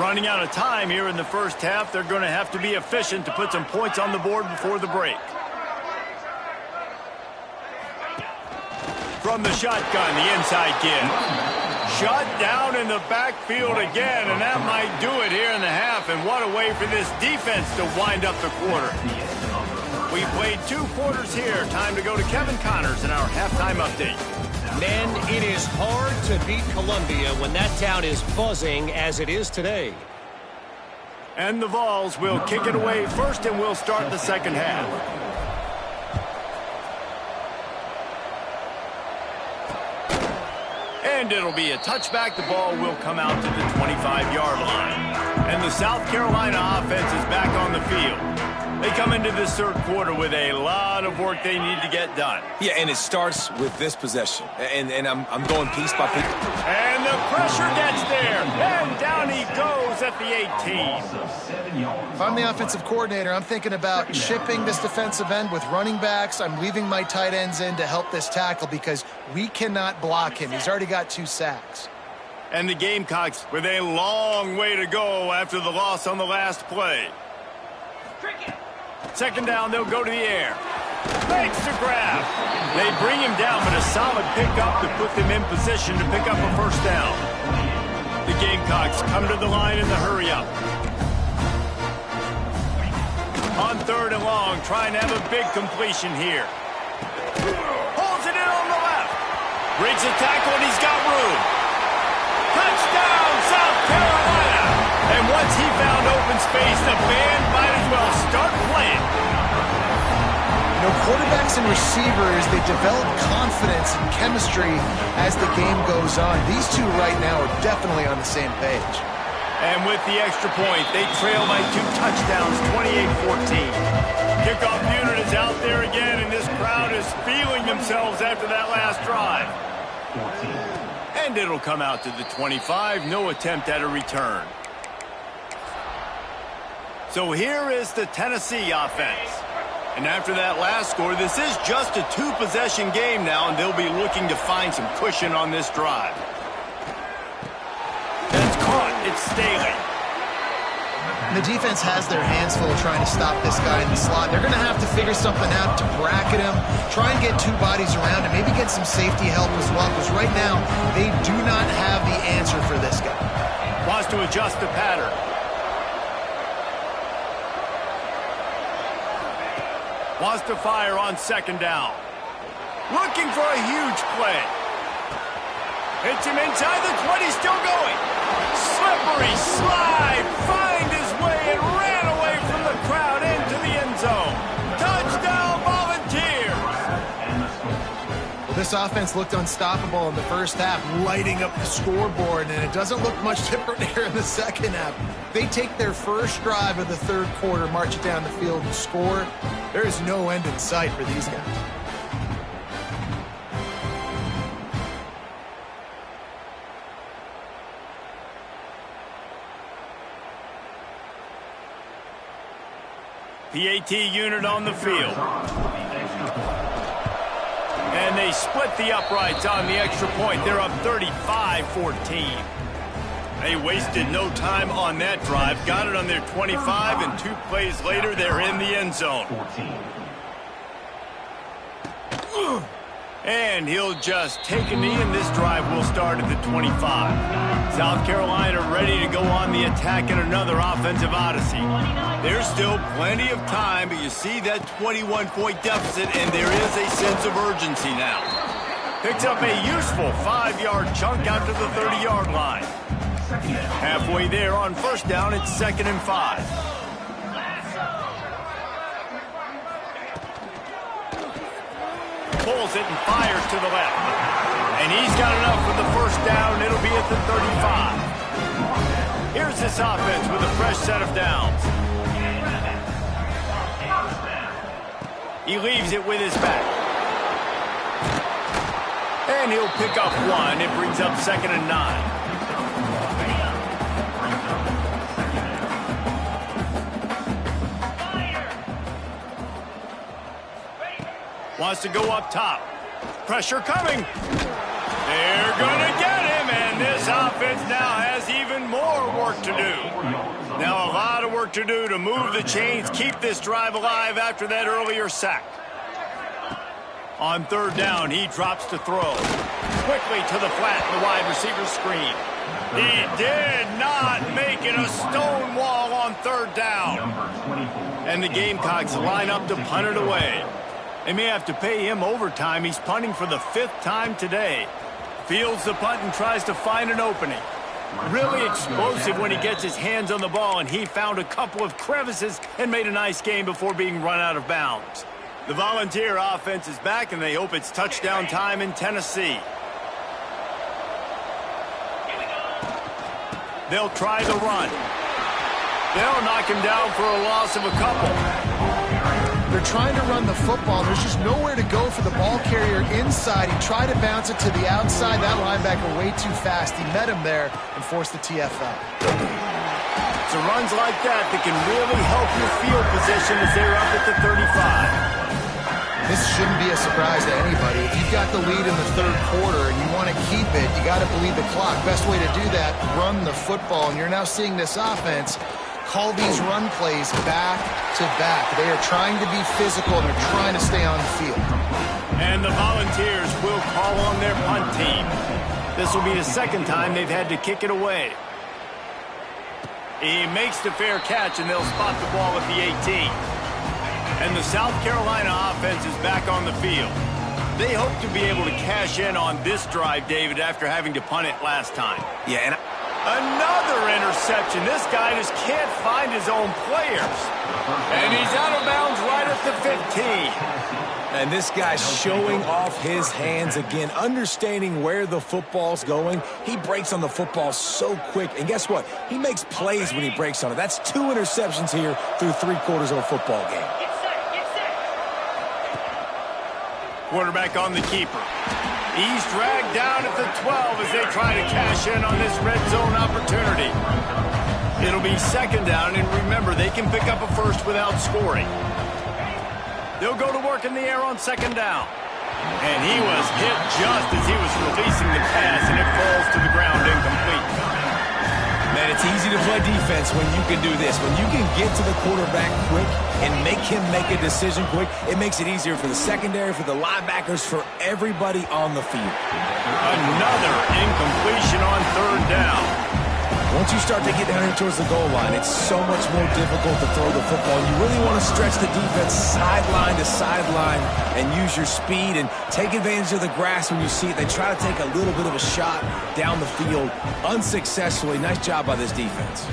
Running out of time here in the first half, they're going to have to be efficient to put some points on the board before the break. From the shotgun, the inside kid. Shut down in the backfield again, and that might do it here in the half. And what a way for this defense to wind up the quarter. We played 2 quarters here. Time to go to Kevin Connors in our halftime update. Men, it is hard to beat Columbia when that town is buzzing as it is today. And the Vols will kick it away first, and we'll start the second half. And it'll be a touchback. The ball will come out to the 25-yard line. And the South Carolina offense is back on the field. They come into this third quarter with a lot of work they need to get done. Yeah, and it starts with this possession. And I'm going piece by piece. And the pressure gets there. And down he goes at the 18. If I'm the offensive coordinator, I'm thinking about chipping this defensive end with running backs. I'm leaving my tight ends in to help this tackle because we cannot block him. He's already got 2 sacks. And the Gamecocks with a long way to go after the loss on the last play. Second down, they'll go to the air. Makes the grab. They bring him down, but a solid pickup to put them in position to pick up a first down. The Gamecocks come to the line in the hurry-up. On third and long, trying to have a big completion here. Holds it in on the left. Breaks a tackle, and he's got room. Touchdown, South Carolina! And once he found open space, the band might as well start playing. You know, quarterbacks and receivers, they develop confidence and chemistry as the game goes on. These two right now are definitely on the same page. And with the extra point, they trail by 2 touchdowns, 28-14. Kickoff unit is out there again, and this crowd is feeling themselves after that last drive. And it'll come out to the 25, no attempt at a return. So here is the Tennessee offense. And after that last score, this is just a 2-possession game now, and they'll be looking to find some cushion on this drive. That's caught. It's Staley. And the defense has their hands full trying to stop this guy in the slot. They're going to have to figure something out to bracket him, try and get 2 bodies around him, maybe get some safety help as well, because right now they do not have the answer for this guy. Wants to adjust the pattern. Wants to fire on second down. Looking for a huge play. Hits him inside the 20, still going. Slippery slide, find his way and ran away from the crowd into the end zone. Touchdown, Volunteers! this offense looked unstoppable in the first half, lighting up the scoreboard, and it doesn't look much different here in the second half. They take their first drive of the third quarter, march it down the field, and score. There is no end in sight for these guys. PAT unit on the field. And they split the uprights on the extra point. They're up 35-14. They wasted no time on that drive. Got it on their 25, and 2 plays later, they're in the end zone. And he'll just take a knee, and this drive will start at the 25. South Carolina ready to go on the attack in another offensive odyssey. There's still plenty of time, but you see that 21-point deficit, and there is a sense of urgency now. Picks up a useful 5-yard chunk out to the 30-yard line. Halfway there on first down, it's 2nd and 5. Pulls it and fires to the left. And he's got enough for the first down. It'll be at the 35. Here's this offense with a fresh set of downs. He leaves it with his back. And he'll pick up 1. It brings up 2nd and 9. Wants to go up top. Pressure coming. They're going to get him, and this offense now has even more work to do. Now a lot of work to do to move the chains, keep this drive alive after that earlier sack. On third down, he drops to throw. Quickly to the flat, the wide receiver screen. He did not make it a stone wall on third down. And the Gamecocks line up to punt it away. They may have to pay him overtime. He's punting for the 5th time today. Fields the punt and tries to find an opening. Really explosive when he gets his hands on the ball, and he found a couple of crevices and made a nice game before being run out of bounds. The Volunteer offense is back, and they hope it's touchdown time in Tennessee. They'll try the run. They'll knock him down for a loss of a couple. They're trying to run the football. There's just nowhere to go for the ball carrier inside. He tried to bounce it to the outside. That linebacker way too fast. He met him there and forced the TFL. It's runs like that can really help your field position as they're up at the 35. This shouldn't be a surprise to anybody. If you've got the lead in the third quarter and you want to keep it, you got to bleed the clock. Best way to do that, run the football. And you're now seeing this offense call these run plays back to back. They are trying to be physical, and they're trying to stay on the field. And the Volunteers will call on their punt team. This will be the 2nd time they've had to kick it away. He makes the fair catch, and they'll spot the ball at the 18. And the South Carolina offense is back on the field. They hope to be able to cash in on this drive, David, after having to punt it last time. Yeah, and another interception. This guy just can't find his own players. And he's out of bounds right at the 15. And this guy's showing off his hands again, understanding where the football's going. He breaks on the football so quick. And guess what? He makes plays when he breaks on it. That's 2 interceptions here through 3 quarters of a football game. Quarterback on the keeper. He's dragged down at the 12 as they try to cash in on this red zone opportunity. It'll be 2nd down, and remember, they can pick up a first without scoring. They'll go to work in the air on 2nd down. And he was hit just as he was releasing the pass, and it falls to the ground incomplete. Man, it's easy to play defense when you can do this. When you can get to the quarterback quick and make him make a decision quick, it makes it easier for the secondary, for the linebackers, for everybody on the field. Another incompletion on 3rd down. Once you start to get down here towards the goal line, it's so much more difficult to throw the football. You really want to stretch the defense sideline to sideline and use your speed and take advantage of the grass when you see it. They try to take a little bit of a shot down the field unsuccessfully. Nice job by this defense.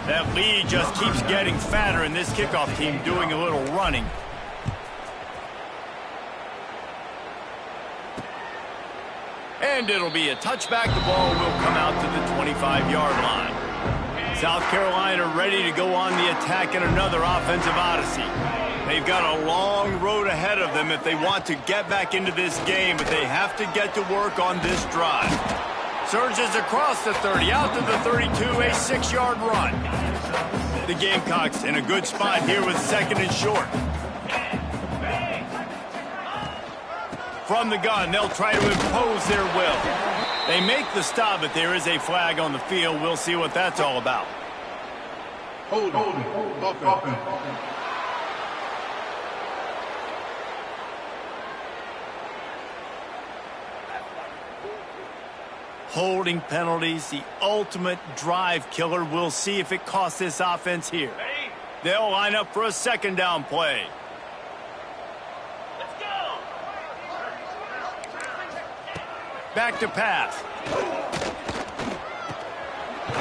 That lead just keeps getting fatter, and this kickoff team doing a little running. And it'll be a touchback. The ball will come out to the 25-yard line. South Carolina ready to go on the attack in another offensive odyssey. They've got a long road ahead of them if they want to get back into this game, but they have to get to work on this drive. Surges across the 30, out to the 32, a 6-yard run. The Gamecocks in a good spot here with second and short. From the gun, they'll try to impose their will. They make the stop, but there is a flag on the field. We'll see what that's all about. Hold on. Holding penalties, the ultimate drive killer. We'll see if it costs this offense here. They'll line up for a second down play. Back to pass.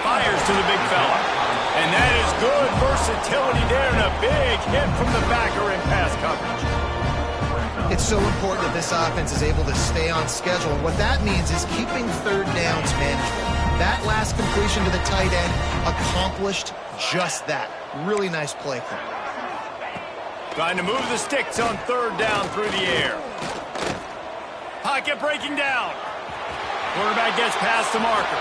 Fires to the big fella. And that is good versatility there and a big hit from the backer in pass coverage. It's so important that this offense is able to stay on schedule. And what that means is keeping third downs manageable. That last completion to the tight end accomplished just that. Really nice play call. Trying to move the sticks on third down through the air. Pocket breaking down. Quarterback gets past the marker.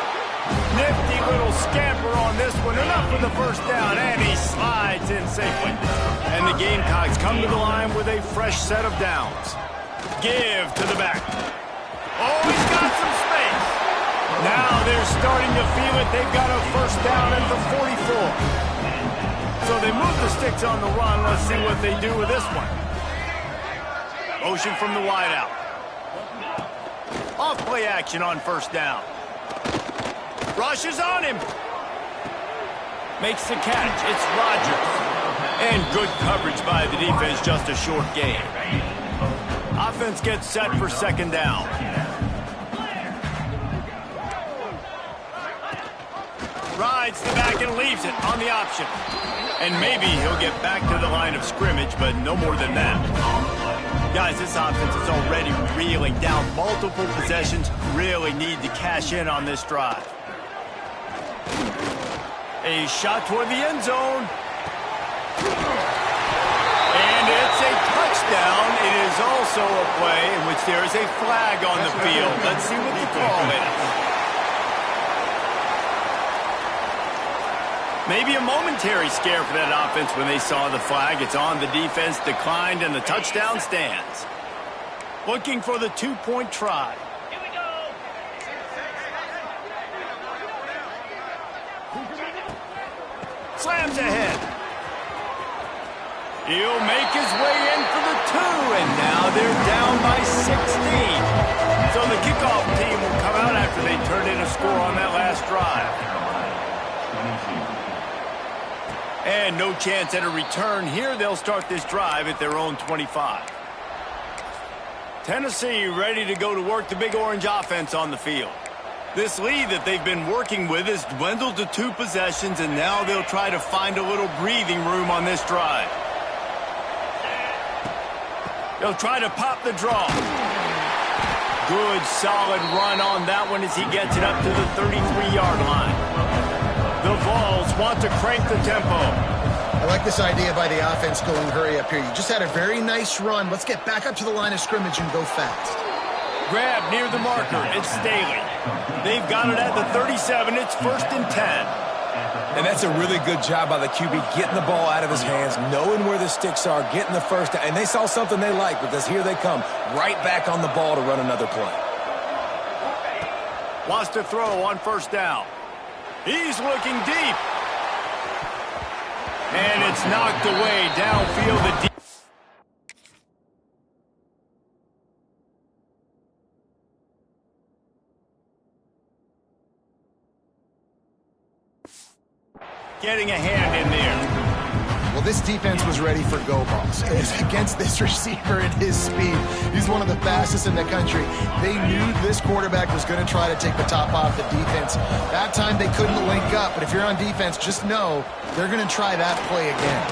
Nifty little scamper on this one. Enough for the first down, and he slides in safely. And the Gamecocks come to the line with a fresh set of downs. Give to the back. Oh, he's got some space. Now they're starting to feel it. They've got a first down at the 44. So they move the sticks on the run. Let's see what they do with this one. Motion from the wideout. Off play action on first down. Rushes on him. Makes the catch. It's Rodgers. And good coverage by the defense, just a short gain. Offense gets set for second down. Rides the back and leaves it on the option. And maybe he'll get back to the line of scrimmage, but no more than that. Guys, this offense is already reeling down multiple possessions. Really need to cash in on this drive. A shot toward the end zone. And it's a touchdown. It is also a play in which there is a flag on the field. Let's see what the call is. Maybe a momentary scare for that offense when they saw the flag. It's on, the defense declined, and the touchdown stands. Looking for the two-point try. Here we go. Slams ahead. He'll make his way in for the two, and now they're down by 16. So the kickoff team will come out after they turned in a score on that last drive. And no chance at a return here. They'll start this drive at their own 25. Tennessee ready to go to work, the Big Orange offense on the field. This lead that they've been working with has dwindled to 2 possessions, and now they'll try to find a little breathing room on this drive. They'll try to pop the draw. Good, solid run on that one as he gets it up to the 33-yard line. The Vols want to crank the tempo. I like this idea by the offense going hurry up here. You just had a very nice run. Let's get back up to the line of scrimmage and go fast. Grab near the marker. It's Staley. They've got it at the 37. It's 1st and 10. And that's a really good job by the QB, getting the ball out of his hands, knowing where the sticks are, getting the first down. And they saw something they like, because here they come, right back on the ball to run another play. Wants to throw on first down. He's looking deep. And it's knocked away downfield. The getting a hand in there. Well, this defense was ready for go balls. Against this receiver and his speed, he's one of the fastest in the country. They knew this quarterback was going to try to take the top off the defense. That time they couldn't link up, but if you're on defense, just know they're going to try that play again.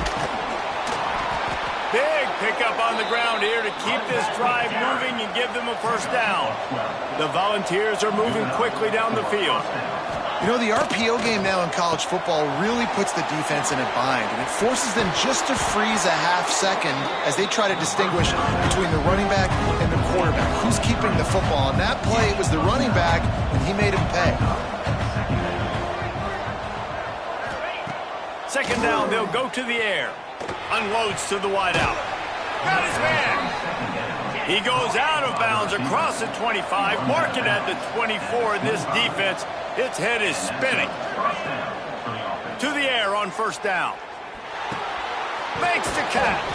Big pick up on the ground here to keep this drive moving and give them a first down. The Volunteers are moving quickly down the field. You know, the RPO game now in college football really puts the defense in a bind, and it forces them just to freeze a half second as they try to distinguish between the running back and the quarterback. Who's keeping the football? On that play, it was the running back, and he made him pay. Second down, they'll go to the air. Unloads to the wideout. Got his man. He goes out of bounds across the 25, marking at the 24, and this defense, its head is spinning. To the air on first down. Makes the catch.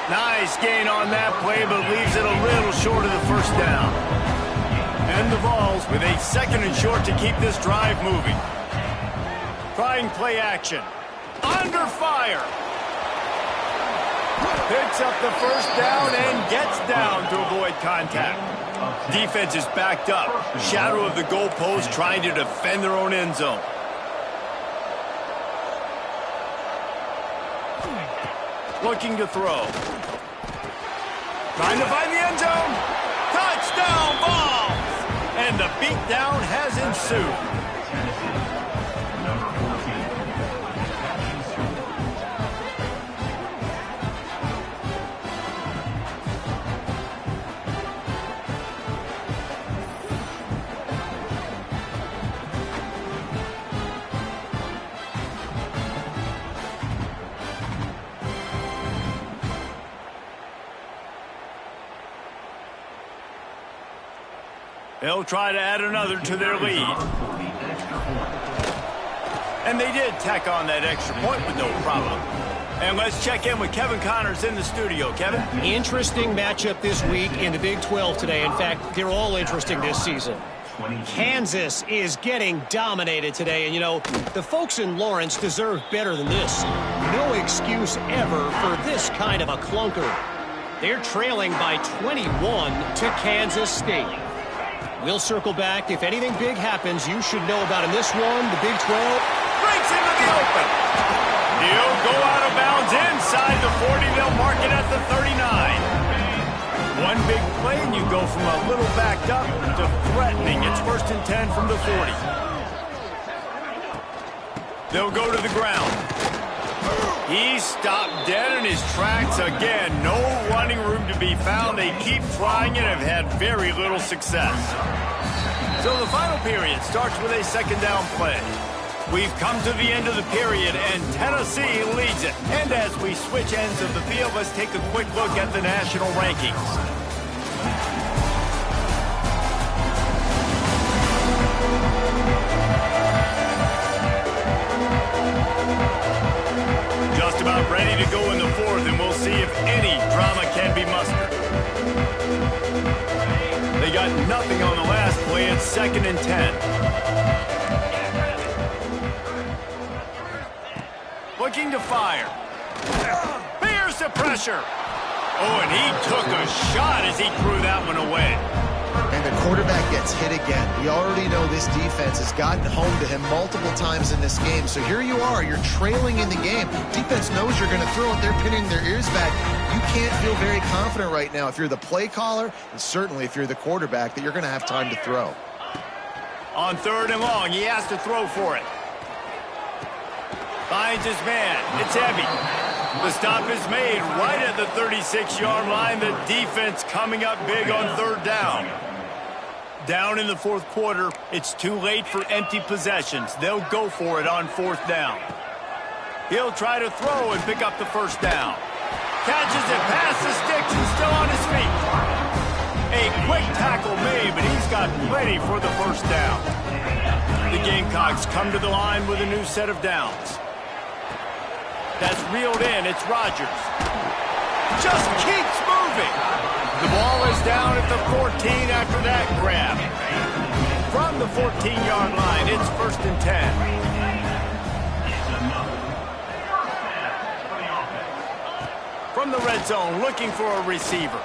Nice gain on that play, but leaves it a little short of the first down. And the Vols with a second and short to keep this drive moving. Trying play action. Under fire. Picks up the first down and gets down to avoid contact. Defense is backed up. Shadow of the goalpost trying to defend their own end zone. Looking to throw. Trying to find the end zone. Touchdown Vols! And the beatdown has ensued. They'll try to add another to their lead. And they did tack on that extra point with no problem. And let's check in with Kevin Connors in the studio. Kevin? Interesting matchup this week in the Big 12 today. In fact, they're all interesting this season. Kansas is getting dominated today. And, you know, the folks in Lawrence deserve better than this. No excuse ever for this kind of a clunker. They're trailing by 21 to Kansas State. We'll circle back. If anything big happens, you should know about in this one, the Big 12. Breaks into the open. He'll go out of bounds inside the 40. They'll mark it at the 39. One big play, and you go from a little backed up to threatening. It's 1st and 10 from the 40. They'll go to the ground. He stopped dead in his tracks again. No running room to be found. They keep trying and have had very little success. So the final period starts with a second down play. We've come to the end of the period, and Tennessee leads it. And as we switch ends of the field, let's take a quick look at the national rankings. Just about ready to go in the fourth, and we'll see if any drama can be mustered. They got nothing on the last play. It's 2nd and 10. Looking to fire. Here's the pressure. Oh, and he took a shot as he threw that one away. And the quarterback gets hit again. We already know this defense has gotten home to him multiple times in this game. So here you are. You're trailing in the game. Defense knows you're going to throw it. They're pinning their ears back. You can't feel very confident right now if you're the play caller, and certainly if you're the quarterback, that you're going to have time to throw. On 3rd and long, he has to throw for it. Finds his man. It's heavy. The stop is made right at the 36-yard line. The defense coming up big on 3rd down. Down in the 4th quarter, it's too late for empty possessions. They'll go for it on 4th down. He'll try to throw and pick up the first down. Catches it past the sticks and still on his feet. A quick tackle made, but he's got plenty for the first down. The Gamecocks come to the line with a new set of downs. That's reeled in. It's Rodgers. Just keeps moving. The ball is down at the 14 after that grab. From the 14-yard line, it's 1st and 10. From the red zone, looking for a receiver.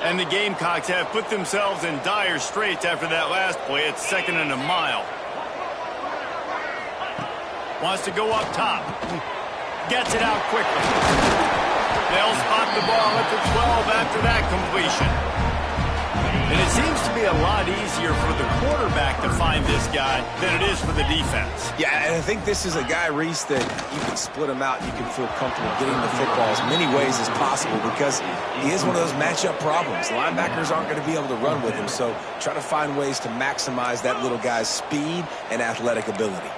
And the Gamecocks have put themselves in dire straits after that last play. It's 2nd and a mile. Wants to go up top. Gets it out quickly. They'll spot the ball at the 12 after that completion. And it seems to be a lot easier for the quarterback to find this guy than it is for the defense. Yeah, and I think this is a guy, Reese, that you can split him out. You can feel comfortable getting the football as many ways as possible because he is one of those matchup problems. Linebackers aren't going to be able to run with him, so try to find ways to maximize that little guy's speed and athletic ability.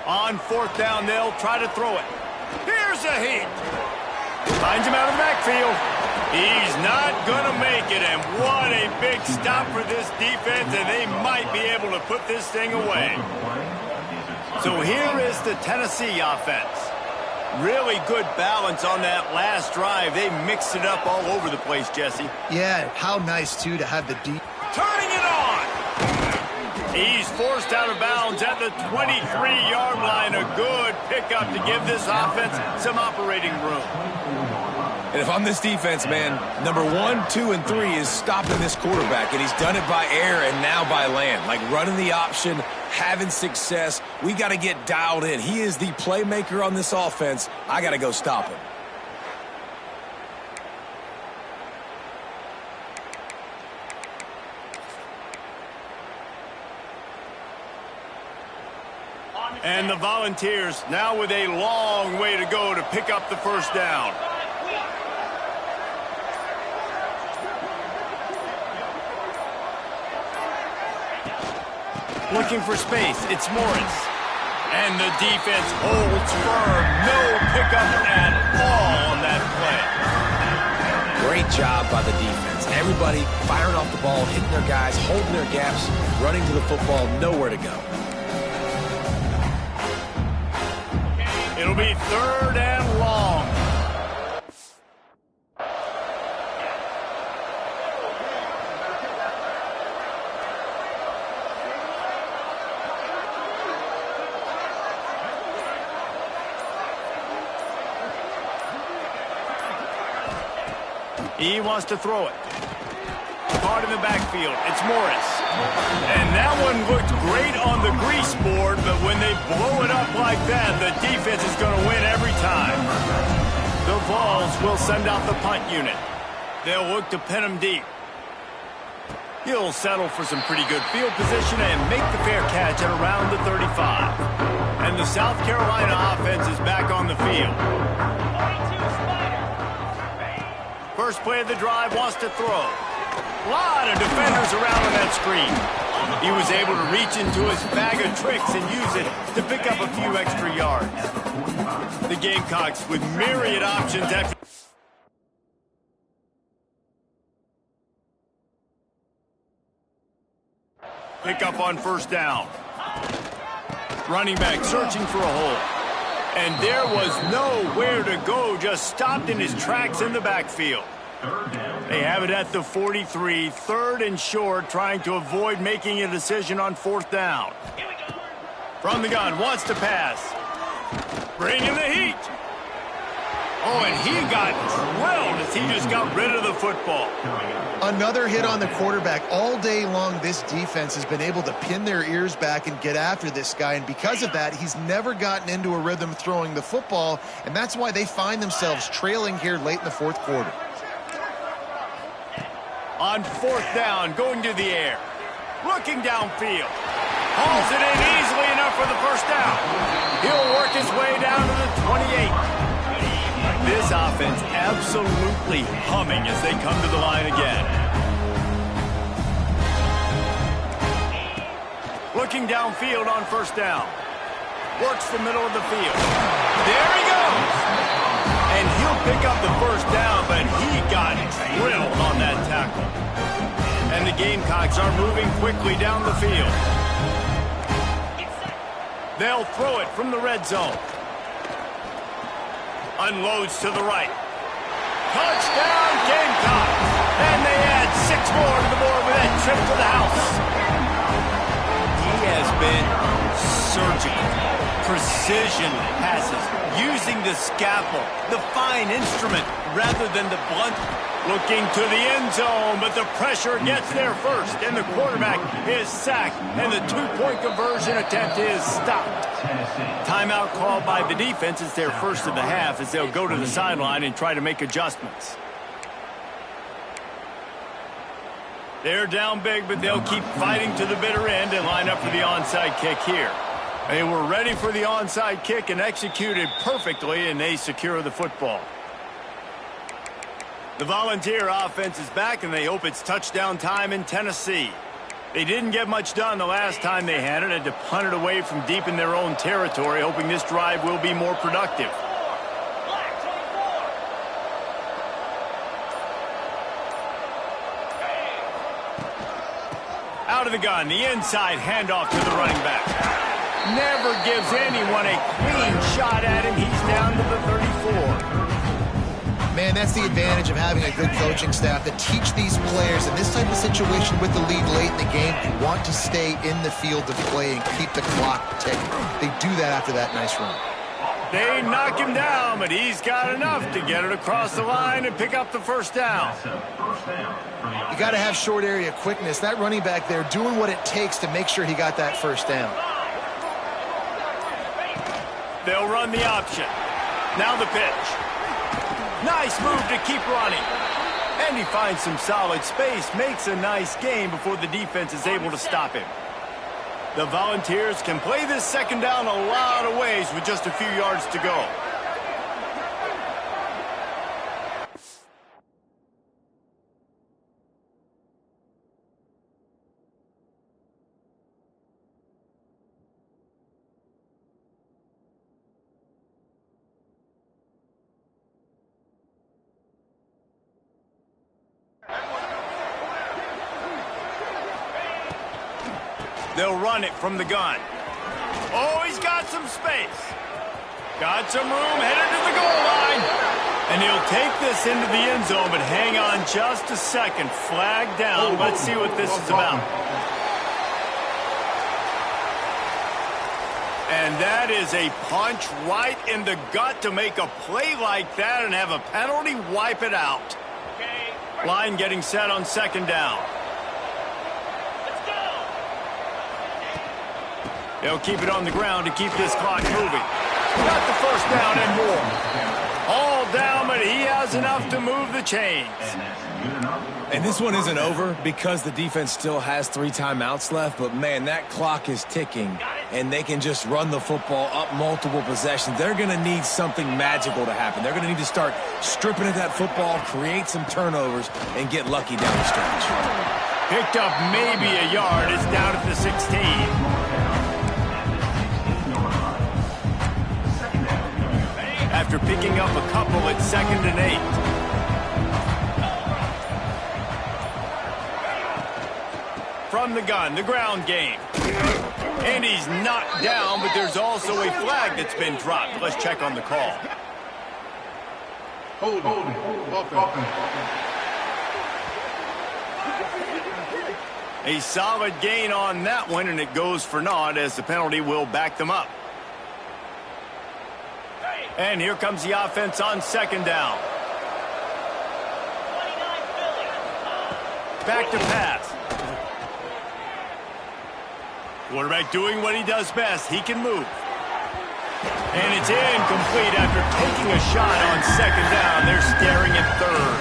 On fourth down, they'll try to throw it. Here's a heat. Finds him out of the backfield. He's not going to make it, and what a big stop for this defense, and they might be able to put this thing away. So here is the Tennessee offense. Really good balance on that last drive. They mixed it up all over the place, Jesse. Yeah, how nice, too, to have the deep. Turning it on. He's forced out of bounds at the 23-yard line. A good pickup to give this offense some operating room. And if I'm this defense, man, number 1, 2, and 3 is stopping this quarterback, and he's done it by air and now by land. Like running the option, having success. We got to get dialed in. He is the playmaker on this offense. I got to go stop him. And the Volunteers now with a long way to go to pick up the first down. Looking for space, it's Morris. And the defense holds firm. No pickup at all on that play. Great job by the defense. Everybody firing off the ball, hitting their guys, holding their gaps, running to the football, nowhere to go. It'll be third and long. He wants to throw it. Caught in the backfield. It's Morris. And that one looked great on the grease board, but when they blow it up like that, the defense is going to win every time. The Vols will send out the punt unit. They'll look to pin him deep. He'll settle for some pretty good field position and make the fair catch at around the 35. And the South Carolina offense is back on the field. First play of the drive, wants to throw. A lot of defenders around on that screen. He was able to reach into his bag of tricks and use it to pick up a few extra yards. The Gamecocks with myriad options after. Pick up on first down. Running back searching for a hole. And there was nowhere to go, just stopped in his tracks in the backfield. They have it at the 43, third and short, trying to avoid making a decision on fourth down. From the gun, wants to pass. Bringing the heat. Oh, and he got drilled as he just got rid of the football. Another hit on the quarterback. All day long, this defense has been able to pin their ears back and get after this guy, and because of that, he's never gotten into a rhythm throwing the football, and that's why they find themselves trailing here late in the fourth quarter. On fourth down, going to the air. Looking downfield. Hauls it in easily enough for the first down. He'll work his way down to the 28. This offense absolutely humming as they come to the line again. Looking downfield on first down. Works the middle of the field. There he goes. And he'll pick up the first down, but he got drilled on that tackle. And the Gamecocks are moving quickly down the field. They'll throw it from the red zone. Unloads to the right. Touchdown, Gamecocks! And they add 6 more to the board with that trip to the house. He has been surgical. Precision passes. Using the scalpel, the fine instrument, rather than the blunt Looking to the end zone, but the pressure gets there first, and the quarterback is sacked, and the two-point conversion attempt is stopped. Timeout called by the defense. It's their first of the half as they'll go to the sideline and try to make adjustments. They're down big, but they'll keep fighting to the bitter end and line up for the onside kick here. They were ready for the onside kick and executed perfectly, and they secure the football. The Volunteer offense is back, and they hope it's touchdown time in Tennessee. They didn't get much done the last time they had to punt it away from deep in their own territory, hoping this drive will be more productive. Out of the gun, the inside handoff to the running back. Never gives anyone a clean shot at him. He's down to the 34. Man, that's the advantage of having a good coaching staff that teach these players in this type of situation with the lead late in the game. You want to stay in the field of play and keep the clock ticking. They do that after that nice run. They knock him down, but he's got enough to get it across the line and pick up the first down. You got to have short area quickness. That running back there doing what it takes to make sure he got that first down. They'll run the option. Now the pitch. Nice move to keep running. And he finds some solid space, makes a nice gain before the defense is able to stop him. The Volunteers can play this second down a lot of ways with just a few yards to go. They'll run it from the gun. Oh, he's got some space. Got some room, headed to the goal line. And he'll take this into the end zone, but hang on just a second. Flag down. Let's see what this is about. And that is a punch right in the gut to make a play like that and have a penalty wipe it out. Line getting set on second down. They'll keep it on the ground to keep this clock moving. Got the first down and more. All down, but he has enough to move the chains. And this one isn't over because the defense still has 3 timeouts left. But, man, that clock is ticking, and they can just run the football up multiple possessions. They're going to need something magical to happen. They're going to need to start stripping at that football, create some turnovers, and get lucky down the stretch. Picked up maybe a yard. It's down at the 16. After picking up a couple, it's 2nd and 8. From the gun, the ground game. And he's knocked down, but there's also a flag that's been dropped. Let's check on the call. Hold offense. A solid gain on that one, and it goes for naught as the penalty will back them up. And here comes the offense on second down. Back to pass. Quarterback doing what he does best. He can move. And it's incomplete after taking a shot on second down. They're staring at third.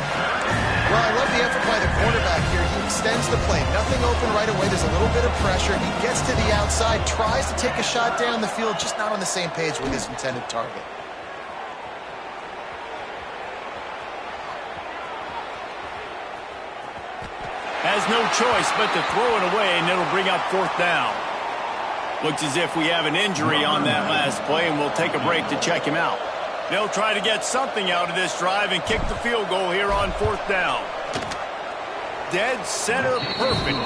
Well, I love the effort by the quarterback here. He extends the play. Nothing open right away. There's a little bit of pressure. He gets to the outside, tries to take a shot down the field, just not on the same page with his intended target. Has no choice but to throw it away, and it'll bring up 4th down. Looks as if we have an injury on that last play, and we'll take a break to check him out. They'll try to get something out of this drive and kick the field goal here on 4th down. Dead center perfect.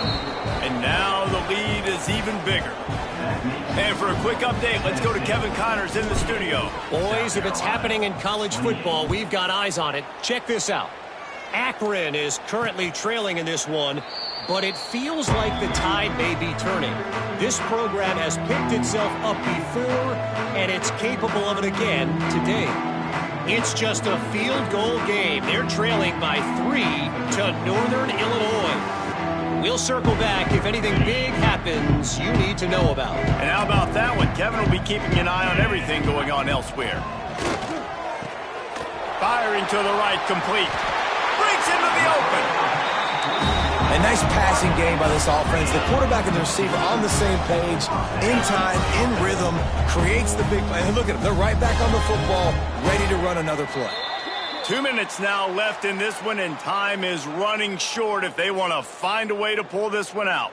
And now the lead is even bigger. And for a quick update, let's go to Kevin Connors in the studio. Boys, if it's happening in college football, we've got eyes on it. Check this out. Akron is currently trailing in this one, but it feels like the tide may be turning. This program has picked itself up before, and it's capable of it again today. It's just a field goal game. They're trailing by 3 to Northern Illinois. We'll circle back if anything big happens you need to know about. And how about that one? Kevin will be keeping an eye on everything going on elsewhere. Firing to the right, complete. Breaks into the open. A nice passing game by this offense. The quarterback and the receiver on the same page, in time, in rhythm, creates the big play. And look at them. They're right back on the football, ready to run another play. 2 minutes now left in this one, and time is running short if they want to find a way to pull this one out.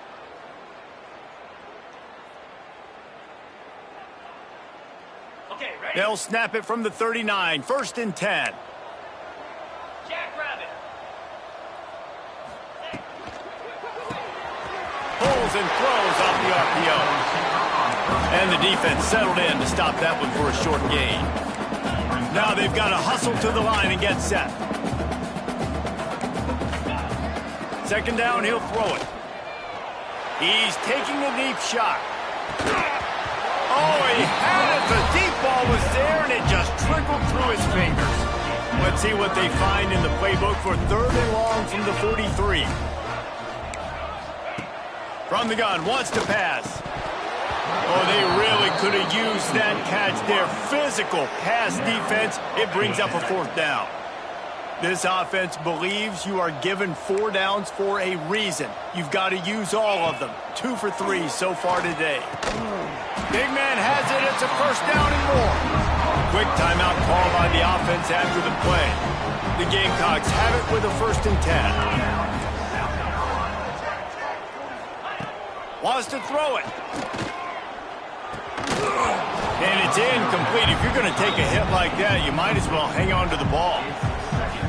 Okay, ready? They'll snap it from the 39, 1st and 10. Jackrabbit. Pulls and throws off the RPO. And the defense settled in to stop that one for a short gain. Now they've got to hustle to the line and get set. 2nd down, he'll throw it. He's taking a deep shot. Oh, he had it. The deep ball was there, and it just trickled through his fingers. Let's see what they find in the playbook for 3rd and long from the 43. From the gun, wants to pass. Oh, they really could have used that catch there. Physical pass defense. It brings up a 4th down. This offense believes you are given 4 downs for a reason. You've got to use all of them. 2 for 3 so far today. Big man has it. It's a 1st down and more. Quick timeout call by the offense after the play. The Gamecocks have it with a 1st and 10. Wants to throw it. And it's incomplete. If you're going to take a hit like that, you might as well hang on to the ball.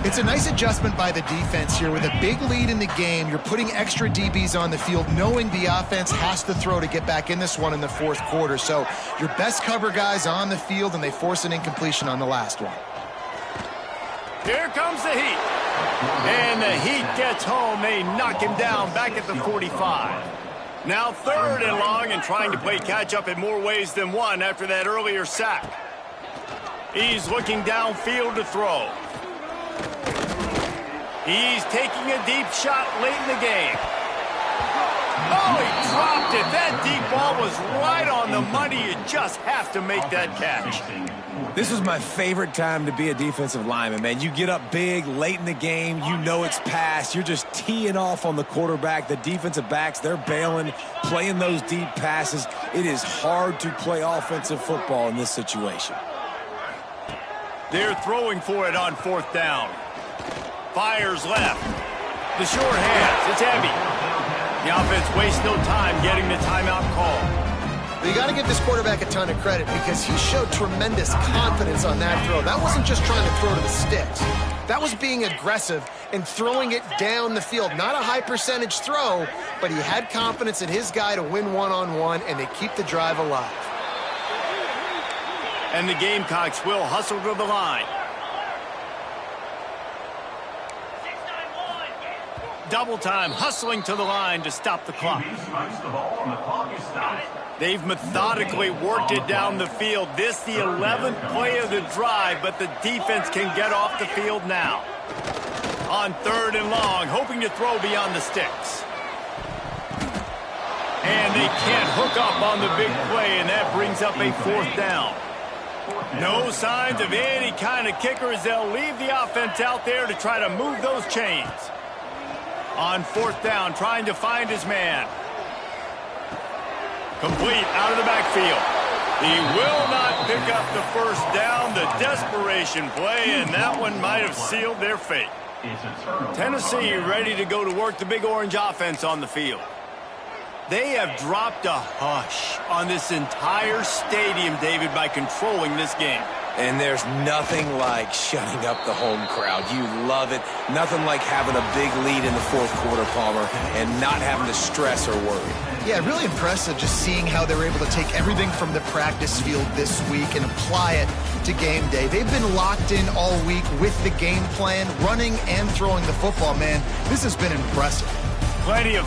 It's a nice adjustment by the defense here. With a big lead in the game, you're putting extra DBs on the field, knowing the offense has to throw to get back in this one in the 4th quarter. So your best cover guys on the field, and they force an incompletion on the last one. Here comes the Heat. And the Heat gets home. They knock him down back at the 45. Now 3rd and long, and trying to play catch-up in more ways than one after that earlier sack. He's looking downfield to throw. He's taking a deep shot late in the game. Oh, he dropped it. That deep ball was right on the money. You just have to make that catch. This is my favorite time to be a defensive lineman, man. You get up big late in the game. You know it's past. You're just teeing off on the quarterback. The defensive backs, they're bailing, playing those deep passes. It is hard to play offensive football in this situation. They're throwing for it on 4th down. Fires left. The short hands. It's heavy. The offense wastes no time getting the timeout call. But you got to give this quarterback a ton of credit because he showed tremendous confidence on that throw. That wasn't just trying to throw to the sticks. That was being aggressive and throwing it down the field. Not a high percentage throw, but he had confidence in his guy to win one-on-one, and they keep the drive alive. And the Gamecocks will hustle to the line. Double time, hustling to the line to stop the clock. They've methodically worked it down the field. This the 11th play of the drive, but the defense can get off the field now. On 3rd and long, hoping to throw beyond the sticks. And they can't hook up on the big play, and that brings up a 4th down. No signs of any kind of kickers. They'll leave the offense out there to try to move those chains. On 4th down, trying to find his man. Complete out of the backfield. He will not pick up the 1st down. The desperation play, and that one might have sealed their fate. Tennessee ready to go to work the Big Orange offense on the field. They have dropped a hush on this entire stadium, David, by controlling this game. And there's nothing like shutting up the home crowd. You love it. Nothing like having a big lead in the 4th quarter, Palmer, and not having to stress or worry. Yeah, really impressive just seeing how they're able to take everything from the practice field this week and apply it to game day. They've been locked in all week with the game plan, running and throwing the football, man. This has been impressive. Plenty of